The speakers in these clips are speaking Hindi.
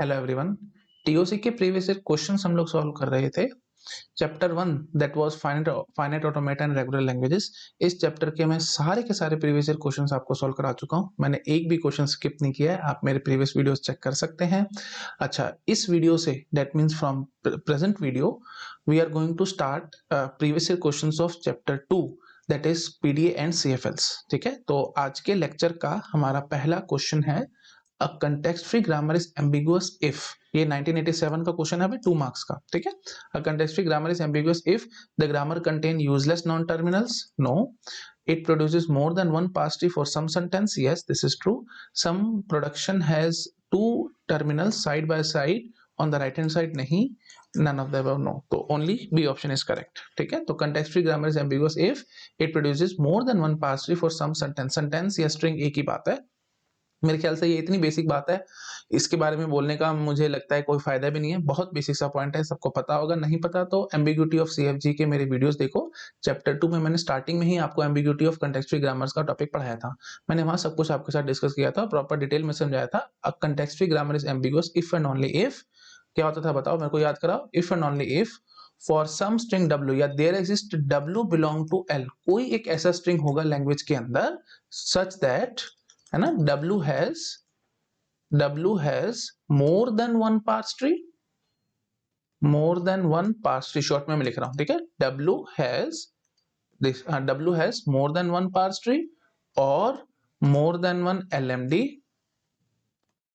Hello everyone. टीओसी के प्रीवियस ईयर क्वेश्चंस हम लोग सॉल्व कर रहे थे। Chapter 1 that was finite automata and regular languages. इस चैप्टर के मैं सारे के सारे प्रीवियस ईयर क्वेश्चंस आपको सॉल्व करा चुका हूं। मैंने एक भी क्वेश्चन स्किप नहीं किया है। आप मेरे प्रीवियस वीडियोस चेक कर सकते हैं। अच्छा, इस वीडियो से that means from present video we are going to start previous year questions of chapter 2 that is PDA and CFLs. ठीक है, तो आज के लेक्चर का हमारा पहला क्वेश्चन है A context free grammar is ambiguous if, ये 1987 का क्वेश्चन है भाई, 2 मार्क्स का। ठीक है, A context free grammar is ambiguous if the grammar contain useless non terminals. No. It produces more than one past tree for some sentence. Yes, this is true. Some production has 2 terminals side by side on the right hand side. नहीं, none of the above. No, तो only B option is correct. ठीक है, तो context free grammar is ambiguous if it produces more than one past tree for some sentence. sentence या string एक ही बात है। मेरे ख्याल से ये इतनी बेसिक बात है, इसके बारे में बोलने का मुझे लगता है कोई फायदा भी नहीं है। बहुत बेसिक सा पॉइंट है, सबको पता होगा। नहीं पता तो एम्बिग्यूटी ऑफ सीएफजी के मेरे वीडियोस देखो। चैप्टर 2 में मैंने स्टार्टिंग में ही आपको एम्बिग्यूटी ऑफ कंटेक्स्चुअल ग्रामर्स का टॉपिक पढ़ाया था। मैंने वहां सब कुछ आपके साथ डिस्कस किया था, प्रॉपर डिटेल में समझाया था। A contextual grammar is ambiguous if and only if, क्या होता था बताओ, मेरे को याद कराओ। If and only if for some string w या there exist w belong to l, कोई एक ऐसा स्ट्रिंग होगा लैंग्वेज के अंदर सच दैट, है ना, W has more than one parse tree, more than one parse tree, short में मैं लिख रहा हूं। ठीक है, W has more than one parse tree और more than one LMD,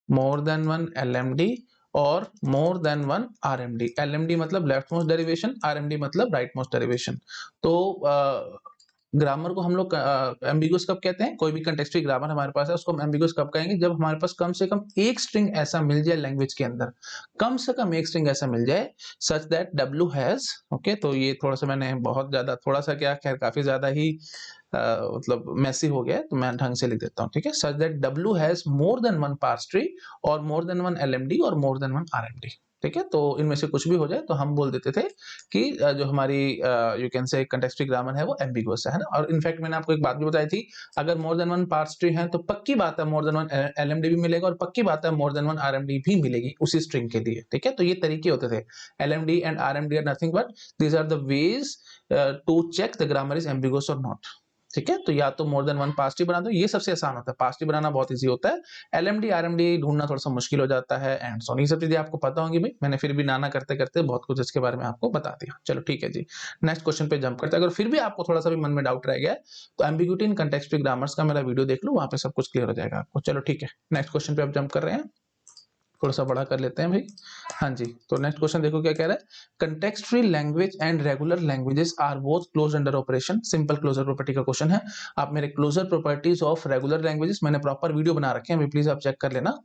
more than one LMD और more than one RMD। LMD मतलब लेफ्ट मोस्ट डेरिवेशन, RMD मतलब राइट मोस्ट डेरिवेशन। तो ग्रामर को हम लोग एम्बिगुअस कब कहते हैं? कोई भी कंटेक्स्चुअल ग्रामर हमारे पास है उसको हम एम्बिगुअस कब कहेंगे? जब हमारे पास कम से कम एक स्ट्रिंग ऐसा मिल जाए लैंग्वेज के अंदर, कम से कम एक स्ट्रिंग ऐसा मिल जाए सच दैट W हैज, ओके। तो ये थोड़ा सा मैंने बहुत ज्यादा, थोड़ा सा क्या, खैर काफी ज्यादा ही मतलब मैसी हो गया है, तो मैं ढंग से लिख देता हूँ। ठीक है, such that W has more than one parse tree और मोर देन वन LMD और मोर देन वन RMD। ठीक है, तो इनमें से कुछ भी हो जाए तो हम बोल देते थे कि जो हमारी यू कैन से कंटेक्स्चुअल ग्रामर है वो एम्बिगुअस है ना। और इनफैक्ट मैंने आपको एक बात भी बताई थी, अगर more than one parse tree है तो पक्की बात है मोर देन वन LMD भी मिलेगा और पक्की बात है मोर देन वन RMD भी मिलेगी उसी स्ट्रिंग के लिए। ठीक है, तो ये तरीके होते थे। LMD and RMD are nothing but these are the ways to check the grammar is ambiguous और नॉट। ठीक है, तो या तो मोर देन वन पास्ट बना दो, ये सबसे आसान होता है। पास्ट बनाना बहुत इजी होता है, LMD RMD ढूंढना थोड़ा सा मुश्किल हो जाता है, एंड सो ये सब चीजें आपको पता होंगी भाई। मैंने फिर भी नाना करते करते बहुत कुछ इसके बारे में आपको बता दिया। चलो ठीक है जी, नेक्स्ट क्वेश्चन पे जंप करते हैं। अगर फिर भी आपको थोड़ा सा भी मन में डाउट रह गया तो एम्बिग्यूटी इन कंटेक्स्चुअल ग्रामर्स का मेरा वीडियो देख लो, वहां पे सब कुछ क्लियर हो जाएगा आपको। चलो ठीक है, नेक्स्ट क्वेश्चन पे आप जंप कर रहे हैं, थोड़ा सा बड़ा कर लेते हैं भाई। हाँ जी, तो नेक्स्ट क्वेश्चन देखो क्या कह रहा है। Context free language and regular languages are both close under operation. Simple closure property का क्वेश्चन है। आप मेरे closure properties of regular languages, मैंने प्रॉपर वीडियो बना रखे हैं, प्लीज आप चेक कर लेना।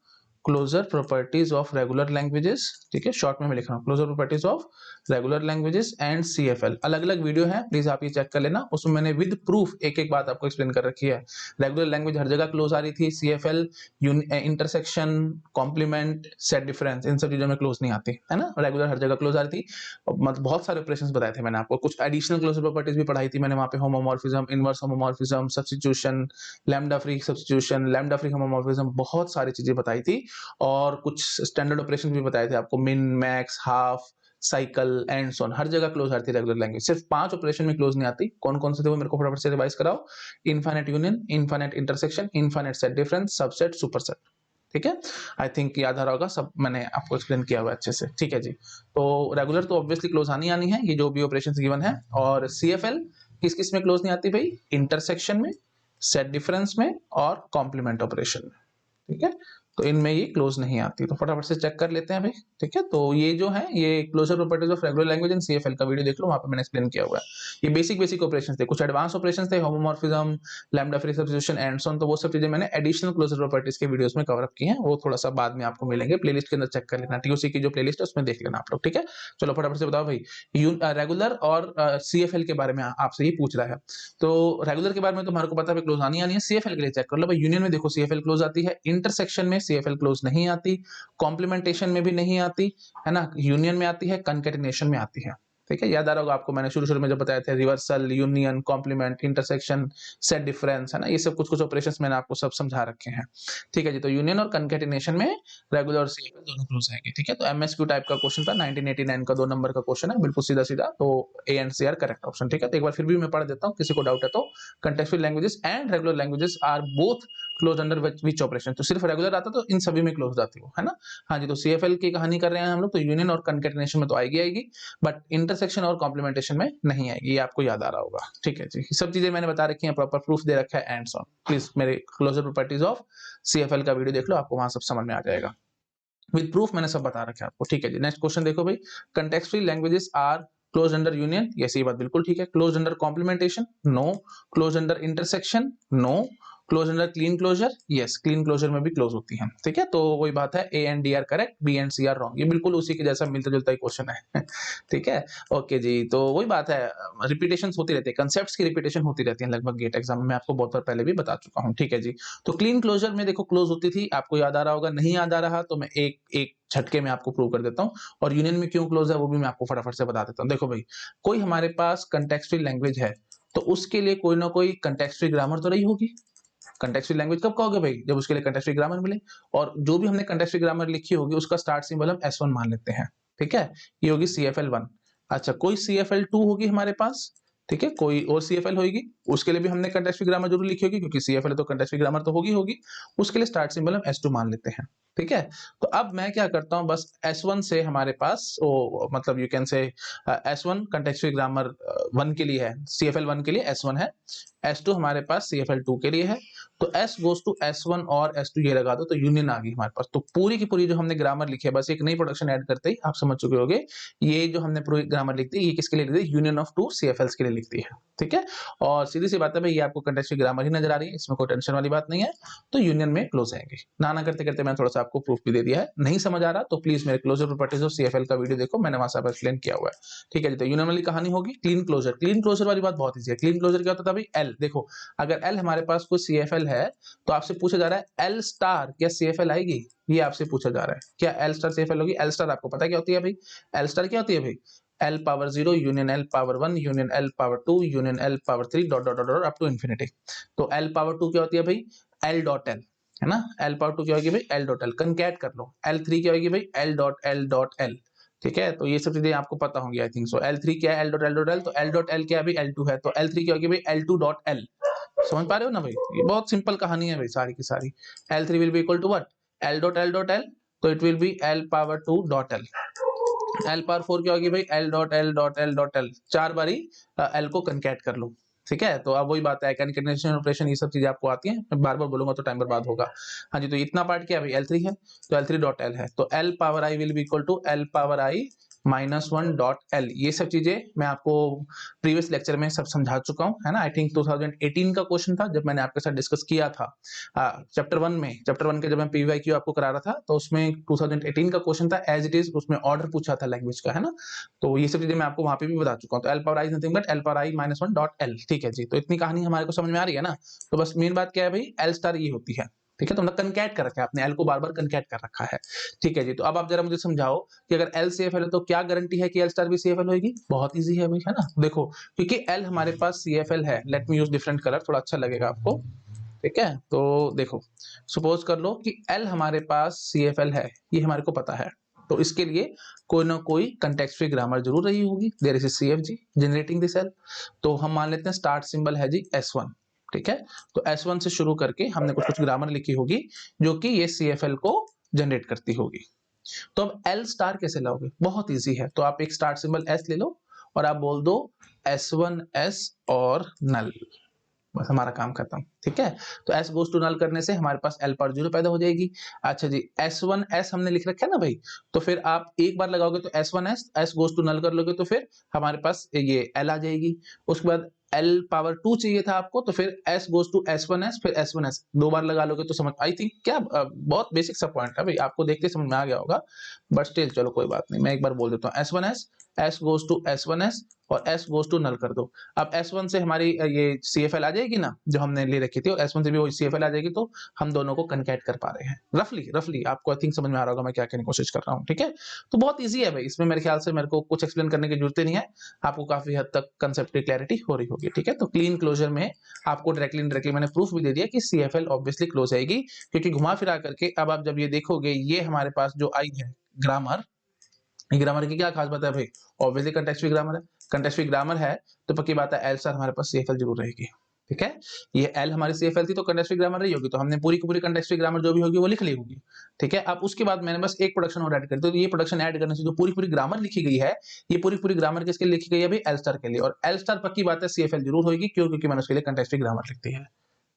Closure properties of regular languages, ठीक है, शॉर्ट में मैं लिख रहा हूँ, closure properties of regular languages and CFL। अलग अलग वीडियो है, प्लीज आप ये चेक कर लेना। उसमें मैंने विद प्रूफ एक एक बात आपको एक्सप्लेन कर रखी है। रेगुलर लैंग्वेज हर जगह क्लोज आ रही थी, CFL intersection, complement, set difference, इन सब चीजों में क्लोज नहीं आती है ना। रेगुलर हर जगह क्लोज आ रही थी। मतलब बहुत सारे ऑपरेशंस बताए थे मैंने आपको, कुछ एडिशनल क्लोजर प्रॉपर्टीज भी पढ़ाई थी मैंने वहां पे, homomorphism, inverse homomorphism, substitution, lambda free substitution, lambda free homomorphism, बहुत सारी चीजें बताई थी। और कुछ स्टैंडर्ड ऑपरेशन भी बताए थे आपको, min, max, half, cycle and so on. हर जगह क्लोज आती है रेगुलर लैंग्वेज, सिर्फ 5 ऑपरेशन में क्लोज नहीं आती। कौन कौन से थे वो मेरे को फटाफट से रिवाइज कराओ। Infinite union, infinite intersection, infinite set difference, subset, superset. ठीक है, आई थिंक याद आ रहा होगा, सब मैंने आपको एक्सप्लेन किया हुआ अच्छे से। ठीक है जी, तो रेगुलर तो ऑब्वियसली क्लोज आनी है, ये जो भी ऑपरेशंस गिवन है। और CFL किस किस में क्लोज नहीं आती भाई? इंटरसेक्शन में, सेट डिफरेंस में और कॉम्प्लीमेंट ऑपरेशन में। ठीक है, तो इनमें ये क्लोज नहीं आती, तो फटाफट से चेक कर लेते हैं भाई। ठीक है, तो ये जो है ये closure properties of regular language and CFL का वीडियो देख लो, वहां पे मैंने एक्सप्लेन किया हुआ है। ये बेसिक बेसिक ऑपरेशंस थे, कुछ एडवांस ऑपरेशंस थे, homomorphism, lambda free substitution and so on, तो वो सब चीजें मैंने एडिशनल क्लोजर प्रॉपर्टीज के वीडियोस में कवर अप की हैं, वो थोड़ा सा बाद में आपको मिलेंगे, प्लेलिस्ट के अंदर चेक कर लेना, TOC की जो प्लेलिस्ट है उसमें देख लेना आप लोग। ठीक है, चलो फटाफट से बताओ भाई, रेगुलर और CFL के बारे में आपसे ये पूछ रहा है। तो रेगुलर के बारे में तुम्हारे को पता है क्लोज आनी है। CFL के लिए चेक कर लो भाई, यूनियन में देखो CFL क्लोज आती है, इंटरसेक्शन में CFL क्लोज नहीं आती, कॉम्प्लीमेंटेशन में भी नहीं आती है ना, यूनियन में आती है, कंकैटिनेशन में आती है। ठीक है, याद आ रहा होगा आपको, मैंने शुरू में जब बताया था reversal, union, complement, intersection, set difference, है ना, ये सब कुछ ऑपरेशंस मैंने आपको सब समझा रखे हैं। ठीक है जी, तो यूनियन और कंकेटिनेशन में रेगुलर और सीएफएल दोनों क्लोज आएंगे। ठीक है, तो एमएसक्यू टाइप का क्वेश्चन था, 1989 का 2 नंबर का क्वेश्चन है, बिल्कुल सीधा सीधा, तो A and C are correct option. ठीक है, तो एक बार फिर भी मैं पढ़ देता हूँ, किसी को डाउट है तो। Contextual languages and regular languages are both close under which operation, तो सिर्फ रेगुलर आता तो इन सभी में क्लोज आती हो, है ना। हाँ जी, तो सीएफएल की कहानी कर रहे हैं हम लोग, तो यूनियन और कंकेटिनेशन में तो आएगी, बट इंटरसेक्शन और कॉम्प्लीमेंटेशन में नहीं आएगी, ये आपको याद आ रहा होगा। ठीक है जी, सब चीजें मैंने बता रखी हैं, प्रॉपर प्रूफ दे रखा है एंड सो ऑन। प्लीज मेरे क्लोजर प्रॉपर्टीज ऑफ सीएफएल का वीडियो देख लो, आपको वहां सब समझ में आ जाएगा, विद प्रूफ मैंने सब बता रखा है आपको। ठीक है जी, नेक्स्ट क्वेश्चन देखो भाई, contextual languages are close under union, yes ये बात बिल्कुल ठीक है। Close under complementation, no. Close under intersection, no. Close under Kleene closure, yes Kleene closure में भी क्लोज होती है। ठीक है, तो वही बात है, A and D are correct, B and C are wrong, ये बिल्कुल उसी के जैसा मिलता जुलता ही क्वेश्चन है। ठीक है, ओके जी, तो वही बात है, रिपीटेशन होती रहती है, कंसेप्ट की रिपीटेशन होती रहती है लगभग गेट एग्जाम में, आपको बहुत बार पहले भी बता चुका हूँ। ठीक है जी, तो क्लीन क्लोजर में देखो क्लोज होती थी, आपको याद आ रहा होगा, नहीं याद आ रहा तो मैं एक एक झटके में आपको प्रूव कर देता हूँ। और यूनियन में क्यों क्लोज है वो भी मैं आपको फटाफट से बता देता हूँ। देखो भाई, कोई हमारे पास कंटेक्सुअल लैंग्वेज है तो उसके लिए कोई ना कोई कंटेक्सुअल ग्रामर तो रही होगी। कंटेक्सुअल लैंग्वेज कब कहोगे भाई, जब उसके लिए कंटेक्सुअल ग्रामर मिले, और जो भी हमने कंटेक्सुअल ग्रामर लिखी होगी उसका स्टार्ट सिंबल हम S1 मान लेते हैं। ठीक है, ये होगी CFL1। अच्छा, कोई CFL2 होगी हमारे पास, ठीक है, कोई और CFL होगी, उसके लिए भी हमने कंटेक्सुअल ग्रामर जरूर लिखी होगी, क्योंकि CFL तो कंटेक्सुअल ग्रामर तो होगी, उसके लिए स्टार्ट सिंबल हम S2 मान लेते हैं। ठीक है, तो अब मैं क्या करता हूं, बस S1 से हमारे पास वो मतलब यू कैन से S1 कंटेक्सुअल ग्रामर 1 के लिए है, CFL1 के लिए S1 है, S2 हमारे पास CFL2 के लिए है, तो S गोज टू S1 और S2 ये लगा दो तो यूनियन आ गई हमारे पास। तो पूरी की पूरी जो हमने ग्रामर लिखी है, बस एक नई प्रोडक्शन ऐड करते ही आप समझ चुके होंगे, ये जो हमने पूरी ग्रामर लिखती है ये किसके लिए लिखती है, यूनियन ऑफ टू CFLs के लिए लिखती है। ठीक है, और सीधी सी बात है भाई, ये आपको कंटेक्सुअल ग्रामर ही नजर आ रही है, इसमें कोई टेंशन वाली बात नहीं है, तो यूनियन में क्लोज आएंगे। ना करते करते मैंने थोड़ा सा आपको प्रूफ भी दे दिया है, नहीं समझ आ रहा तो प्लीज मेरे क्लोजर प्रॉपर्टीज ऑफ CFL का वीडियो देखो, मैंने वहां से एक्सप्लेन किया हुआ है। ठीक है जी, तो यूनियन वाली कहानी होगी। क्लीन क्लोजर, क्लीन क्लोजर वाली बात बहुत ईजी है। क्लीन क्लोजर क्या होता था भाई, L देखो, अगर L हमारे पास कोई CFL है तो आपसे पूछा जा रहा है L स्टार क्या CFL आएगी, ये आपसे पूछा जा रहा है, क्या L स्टार CFL होगी। L स्टार आपको पता क्या होती है भाई, L स्टार क्या होती है भाई, L power 0 union L power 1 union L power 2 union L power 3 dot dot dot up to infinity. तो L पावर 2 क्या होती है भाई, L डॉट L, है ना, L पावर 2 क्या होगी भाई, L डॉट L, कंकैट कर लो। L3 क्या होगी भाई, L dot L dot L। ठीक है, तो ये सब चीजें आपको पता होंगी आई थिंक सो। L3 क्या है, L dot L dot L, तो L डॉट L क्या है भाई, L2 है, तो L3 क्या होगी भाई, L2 डॉट L। समझ पा रहे हो ना भाई, ये बहुत सिंपल कहानी है भाई सारी की सारी। L3 will be equal to what, L dot L, तो it will be L power 2 dot L। L power 4 क्या होगी भाई, L dot L dot L dot L, चार बारी L को कंकैट कर लो। ठीक है, तो अब वही बात है, कंकैटिनेशन ऑपरेशन ये सब चीजें आपको आती हैं, मैं बार बार बोलूंगा तो टाइम बर्बाद होगा। हाँ जी, तो इतना पार्ट क्या है भाई, L3 है, तो L3 डॉट L है, तो L power I will be equal to L power I -1 dot L। ये सब चीजें मैं आपको प्रीवियस लेक्चर में सब समझा चुका हूँ, है ना। आई थिंक 2018 का क्वेश्चन था जब मैंने आपके साथ डिस्कस किया था चैप्टर 1 में, चैप्टर 1 के जब मैं PYQ आपको करा रहा था तो उसमें 2018 का क्वेश्चन था एज इट इज, उसमें ऑर्डर पूछा था लैंग्वेज का, है ना। तो ये सब चीजें मैं आपको वहां पे भी बता चुका हूँ। तो L power I is nothing but L power I -1 dot L। ठीक है जी, तो इतनी कहानी हमारे को समझ में आ रही है ना। तो बस मेन बात क्या है भाई, L स्टार ये होती है। ठीक है, तो हमने कंकैट कर रखा है, आपने L को बार बार कंकैट कर रखा है। ठीक है जी, तो अब आप जरा मुझे समझाओ कि अगर L CFL है तो क्या गारंटी है कि L स्टार भी CFL होगी। बहुत इजी है भाई, है ना। देखो, क्योंकि L हमारे पास CFL है, let me use different colour, थोड़ा अच्छा लगेगा आपको। ठीक है, तो देखो, सपोज कर लो कि L हमारे पास CFL है, ये हमारे को पता है, तो इसके लिए कोई ना कोई कंटेक्सुअल ग्रामर जरूर रही होगी। There is CFG generating this L, तो हम मान लेते हैं स्टार्ट सिंबल है जी S1। ठीक है, तो S1 से शुरू करके हमने कुछ कुछ ग्रामर लिखी होगी जो कि ये CFL को जनरेट करती होगी। तो अब L स्टार कैसे लाओगे, बहुत इजी है। तो आप एक स्टार्ट सिंबल S ले लो और आप बोल दो S1S और नल, बस हमारा काम खत्म। ठीक है, तो S गोज टू नल करने से हमारे पास L पावर 0 पैदा हो जाएगी। अच्छा जी, S1S हमने लिख रखा है ना भाई, तो फिर आप एक बार लगाओगे तो S1S, S goes to null कर लोगे तो फिर हमारे पास ये L आ जाएगी। उसके बाद L पावर 2 चाहिए था आपको, तो फिर S गोज टू S1S, फिर S1S दो बार लगा लोगे तो समझ, आई थिंक क्या बहुत बेसिक सा पॉइंट है भाई, आपको देखते समझ में आ गया होगा, बट स्टिल चलो कोई बात नहीं, मैं एक बार बोल देता हूँ S1S, S goes to S1S और s गोज टू नल कर दो। अब s1 से हमारी ये CFL आ जाएगी ना जो हमने ले रखी थी, और s1 से भी वो CFL आ जाएगी, तो हम दोनों को कनकैट कर पा रहे हैं। रफली आपको आई थिंक समझ में आ रहा होगा मैं क्या कहने की कोशिश कर रहा हूँ, ठीक है। तो बहुत ईजी है भाई, इसमें मेरे ख्याल से मेरे को कुछ एक्सप्लेन करने की जरूरत ही नहीं है, आपको काफी हद तक कंसेप्ट की क्लैरिटी हो रही होगी, ठीक है। तो क्लीन क्लोजर में आपको डायरेक्टली मैंने प्रूफ भी दे दिया कि CFL ऑब्वियसली क्लोज आएगी, क्योंकि घुमा फिरा करके अब आप जब ये देखोगे, ये हमारे पास जो आई है ग्रामर, ग्रामर की क्या खास बात है भाई, ऑब्वियसली कंटेक्स्ट फ्री ग्रामर है। कंटेक्स्ट फ्री ग्रामर है तो पक्की बात है एल स्टार हमारे पास CFL जरूर रहेगी, ठीक है। ये एल हमारी CFL थी तो कंटेक्स्ट फ्री ग्रामर रही होगी, तो हमने पूरी की पूरी कंटेक्स्ट फ्री ग्रामर जो भी होगी वो लिख ली होगी, ठीक है। अब उसके बाद मैंने बस एक प्रोडक्शन और ऐड कर दी, तो ये प्रोडक्शन ऐड करने से जो पूरी पूरी ग्रामर लिखी गई है, ये पूरी पूरी ग्रामर किसके लिए लिखी गई है भाई, एल स्टार के लिए। और एल स्टार पक्की बात है CFL जरूर होगी, क्यों, क्योंकि मैंने उसके लिए कंटेक्स्ट फ्री ग्रामर लिख दी है,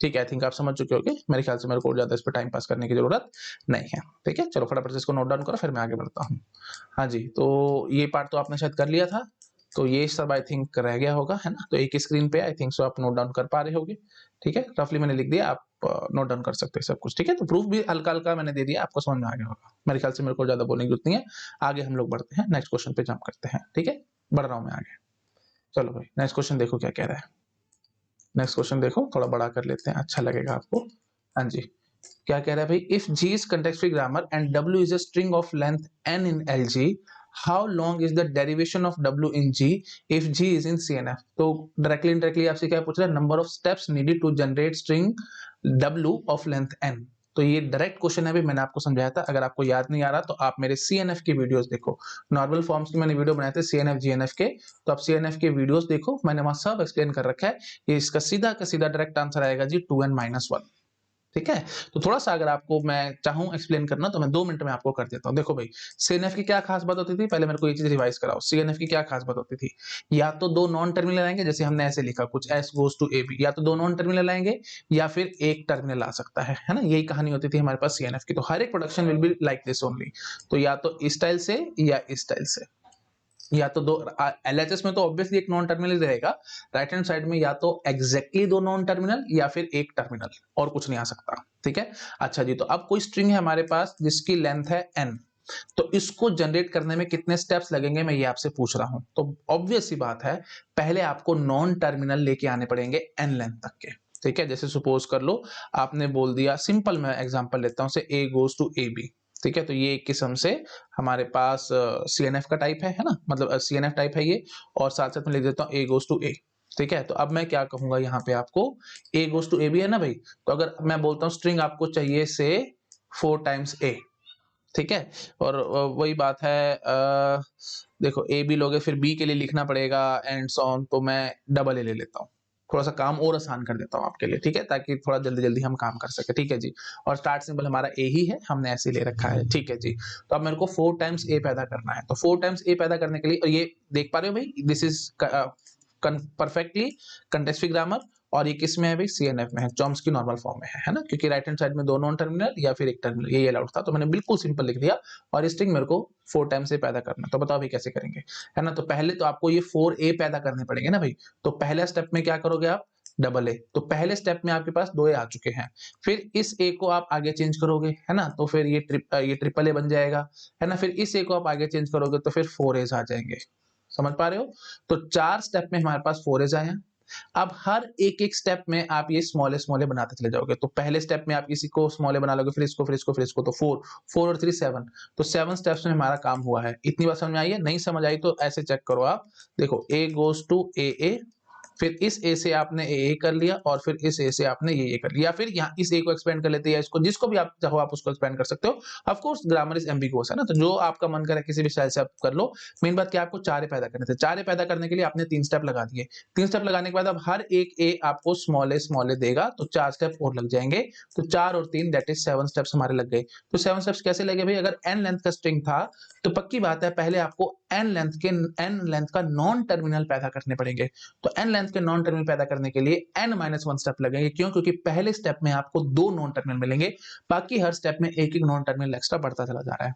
ठीक है। आई थिंक आप समझ चुके होगे, मेरे ख्याल से मेरे को ज्यादा इस पर टाइम पास करने की जरूरत नहीं है, ठीक है। चलो फटाफट से इसको नोट डाउन करो, फिर मैं आगे बढ़ता हूँ। हाँ जी, तो ये पार्ट तो आपने शायद कर लिया था, तो ये सब आई थिंक रह गया होगा, है ना। तो एक स्क्रीन पे आई थिंक सो आप नोट डाउन कर पा रहे होगे, ठीक है। रफली मैंने लिख दिया, आप नोट डाउन कर सकते हैं सब कुछ, ठीक है। तो प्रूफ भी हल्का हल्का मैंने दे दिया, आपको समझ में आ गया होगा मेरे ख्याल से, मेरे को ज्यादा बोलने की जरूरत नहीं है। आगे हम लोग बढ़ते हैं, नेक्स्ट क्वेश्चन पे जंप करते हैं, ठीक है। बढ़ रहा हूँ मैं आगे, चलो भाई नेक्स्ट क्वेश्चन देखो क्या कह रहा है। नेक्स्ट क्वेश्चन देखो, थोड़ा बड़ा कर लेते हैं, अच्छा लगेगा आपको। हाँ जी, क्या कह रहा है भाई, if G is context free grammar and W is a string of length n in LG, how long is the derivation of W in G if G is in CNF? तो डायरेक्टली आपसे क्या पूछ रहा है, number of steps needed to generate string W of length n। तो ये डायरेक्ट क्वेश्चन है भाई, मैंने आपको समझाया था, अगर आपको याद नहीं आ रहा तो आप मेरे CNF की वीडियोस देखो, नॉर्मल फॉर्म्स की मैंने वीडियो बनाए थे CNF GNF के, तो आप CNF के वीडियोस देखो, मैंने वहां सब एक्सप्लेन कर रखा है। ये इसका सीधा का सीधा डायरेक्ट आंसर आएगा जी 2n-1, ठीक है। तो थोड़ा सा अगर आपको मैं चाहूं एक्सप्लेन करना तो मैं 2 मिनट में आपको कर देता हूं। देखो भाई, CNF की क्या खास बात होती थी, पहले मेरे को ये चीज रिवाइज कराओ। CNF की क्या खास बात होती थी, या तो दो नॉन टर्मिनल आएंगे, जैसे हमने ऐसे लिखा कुछ S goes to AB, या तो दो नॉन टर्मिनल आएंगे या फिर एक टर्मिनल आ सकता है ना। यही कहानी होती थी हमारे पास CNF की। तो हर एक production will be like this only, तो या तो इस स्टाइल से या इस स्टाइल से, या तो दो LHS में तो ऑब्वियसली एक नॉन टर्मिनल रहेगा, राइट हैंड साइड में या तो एग्जैक्टली दो नॉन टर्मिनल या फिर एक टर्मिनल, और कुछ नहीं आ सकता, ठीक है। अच्छा जी, तो अब कोई स्ट्रिंग है हमारे पास जिसकी लेंथ है n, तो इसको जनरेट करने में कितने स्टेप्स लगेंगे मैं ये आपसे पूछ रहा हूं। तो ऑब्वियस सी बात है, पहले आपको नॉन टर्मिनल लेके आने पड़ेंगे n लेंथ तक के, ठीक है। जैसे सपोज कर लो आपने बोल दिया, सिंपल मैं एग्जांपल लेता हूं से A goes to AB, ठीक है। तो ये एक किस्म से हमारे पास CNF का टाइप है ना, मतलब CNF टाइप है ये, और साथ साथ में लिख देता हूँ A goes to A, ठीक है। तो अब मैं क्या कहूंगा यहाँ पे आपको, A goes to AB है ना भाई, तो अगर मैं बोलता हूँ स्ट्रिंग आपको चाहिए से 4 times A, ठीक है। और वही बात है, देखो A B लोगे फिर B के लिए लिखना पड़ेगा एंड सो ऑन, तो मैं डबल A ले लेता हूँ, थोड़ा सा काम और आसान कर देता हूँ आपके लिए, ठीक है, ताकि थोड़ा जल्दी जल्दी हम काम कर सके, ठीक है जी। और स्टार्ट सिंबल हमारा A ही है, हमने ऐसे ले रखा है, ठीक है जी। तो अब मेरे को 4 टाइम्स A पैदा करना है, तो 4 टाइम्स A पैदा करने के लिए, और ये देख पा रहे हो भाई, this is perfectly context free grammar, और ये किस में है भाई, CNF में है, चॉम्स्की नॉर्मल फॉर्म में है ना, क्योंकि राइट हैंड साइड में दो नॉन टर्मिनल या फिर एक टर्मिनल ये अलाउड था, तो मैंने बिल्कुल सिंपल लिख दिया, और स्ट्रिंग मेरे को 4 टाइम्स से पैदा करना। तो बताओ भाई कैसे करेंगे, है ना। तो पहले तो आपको ये 4A पैदा करने पड़ेंगे ना भाई, तो पहला स्टेप में क्या करोगे आप, डबल A। तो पहले स्टेप में आपके पास 2A आ चुके हैं, फिर इस A को आप आगे चेंज करोगे, है ना, तो फिर ये ट्रिपल A बन जाएगा, है ना। फिर इस A को आप आगे चेंज करोगे तो फिर 4A's आ जाएंगे, समझ पा रहे हो। तो 4 स्टेप में हमारे पास 4A's आए हैं। अब हर एक एक स्टेप में आप ये स्मॉले स्मॉले बनाते चले जाओगे, तो पहले स्टेप में आप इसी को स्मॉले बना लोगे, फिर इसको फिर इसको फिर इसको, तो 4 और 3 7, तो 7 स्टेप्स में हमारा काम हुआ है। इतनी बात समझ में आई है, नहीं समझ आई तो ऐसे चेक करो आप, देखो A goes to AA, फिर इस A से आपने AA कर लिया, और फिर इस A से आपने ये कर लिया, या फिर यहाँ इस A को एक्सपेंड कर लेते हैं, या इसको जिसको भी आप चाहो आप उसको एक्सपेंड कर सकते हो। Of course grammar is ambiguous है ना, तो जो आपका मन करे किसी भी स्टाइल से आप कर लो। मेन बात क्या, आपको 4 पैदा करने थे, 4 पैदा करने के लिए आपने 3 स्टेप लगा दिए, 3 स्टेप लगाने के बाद अब हर एक A आपको स्मॉले स्मॉले देगा, तो 4 स्टेप और लग जाएंगे, तो 4 और 3 दैट इज 7 स्टेप्स हमारे लग गए। तो 7 स्टेप्स कैसे लगे भाई, अगर n लेंथ का स्ट्रिंग था तो पक्की बात है पहले आपको n लेंथ का नॉन टर्मिनल पैदा करने पड़ेंगे। तो n लेंथ के नॉन टर्मिनल पैदा करने के लिए n-1 स्टेप लगेंगे, क्यों, क्योंकि पहले स्टेप में आपको 2 नॉन टर्मिनल मिलेंगे, बाकी हर स्टेप में एक एक नॉन टर्मिनल एक्स्ट्रा बढ़ता चला जा रहा है।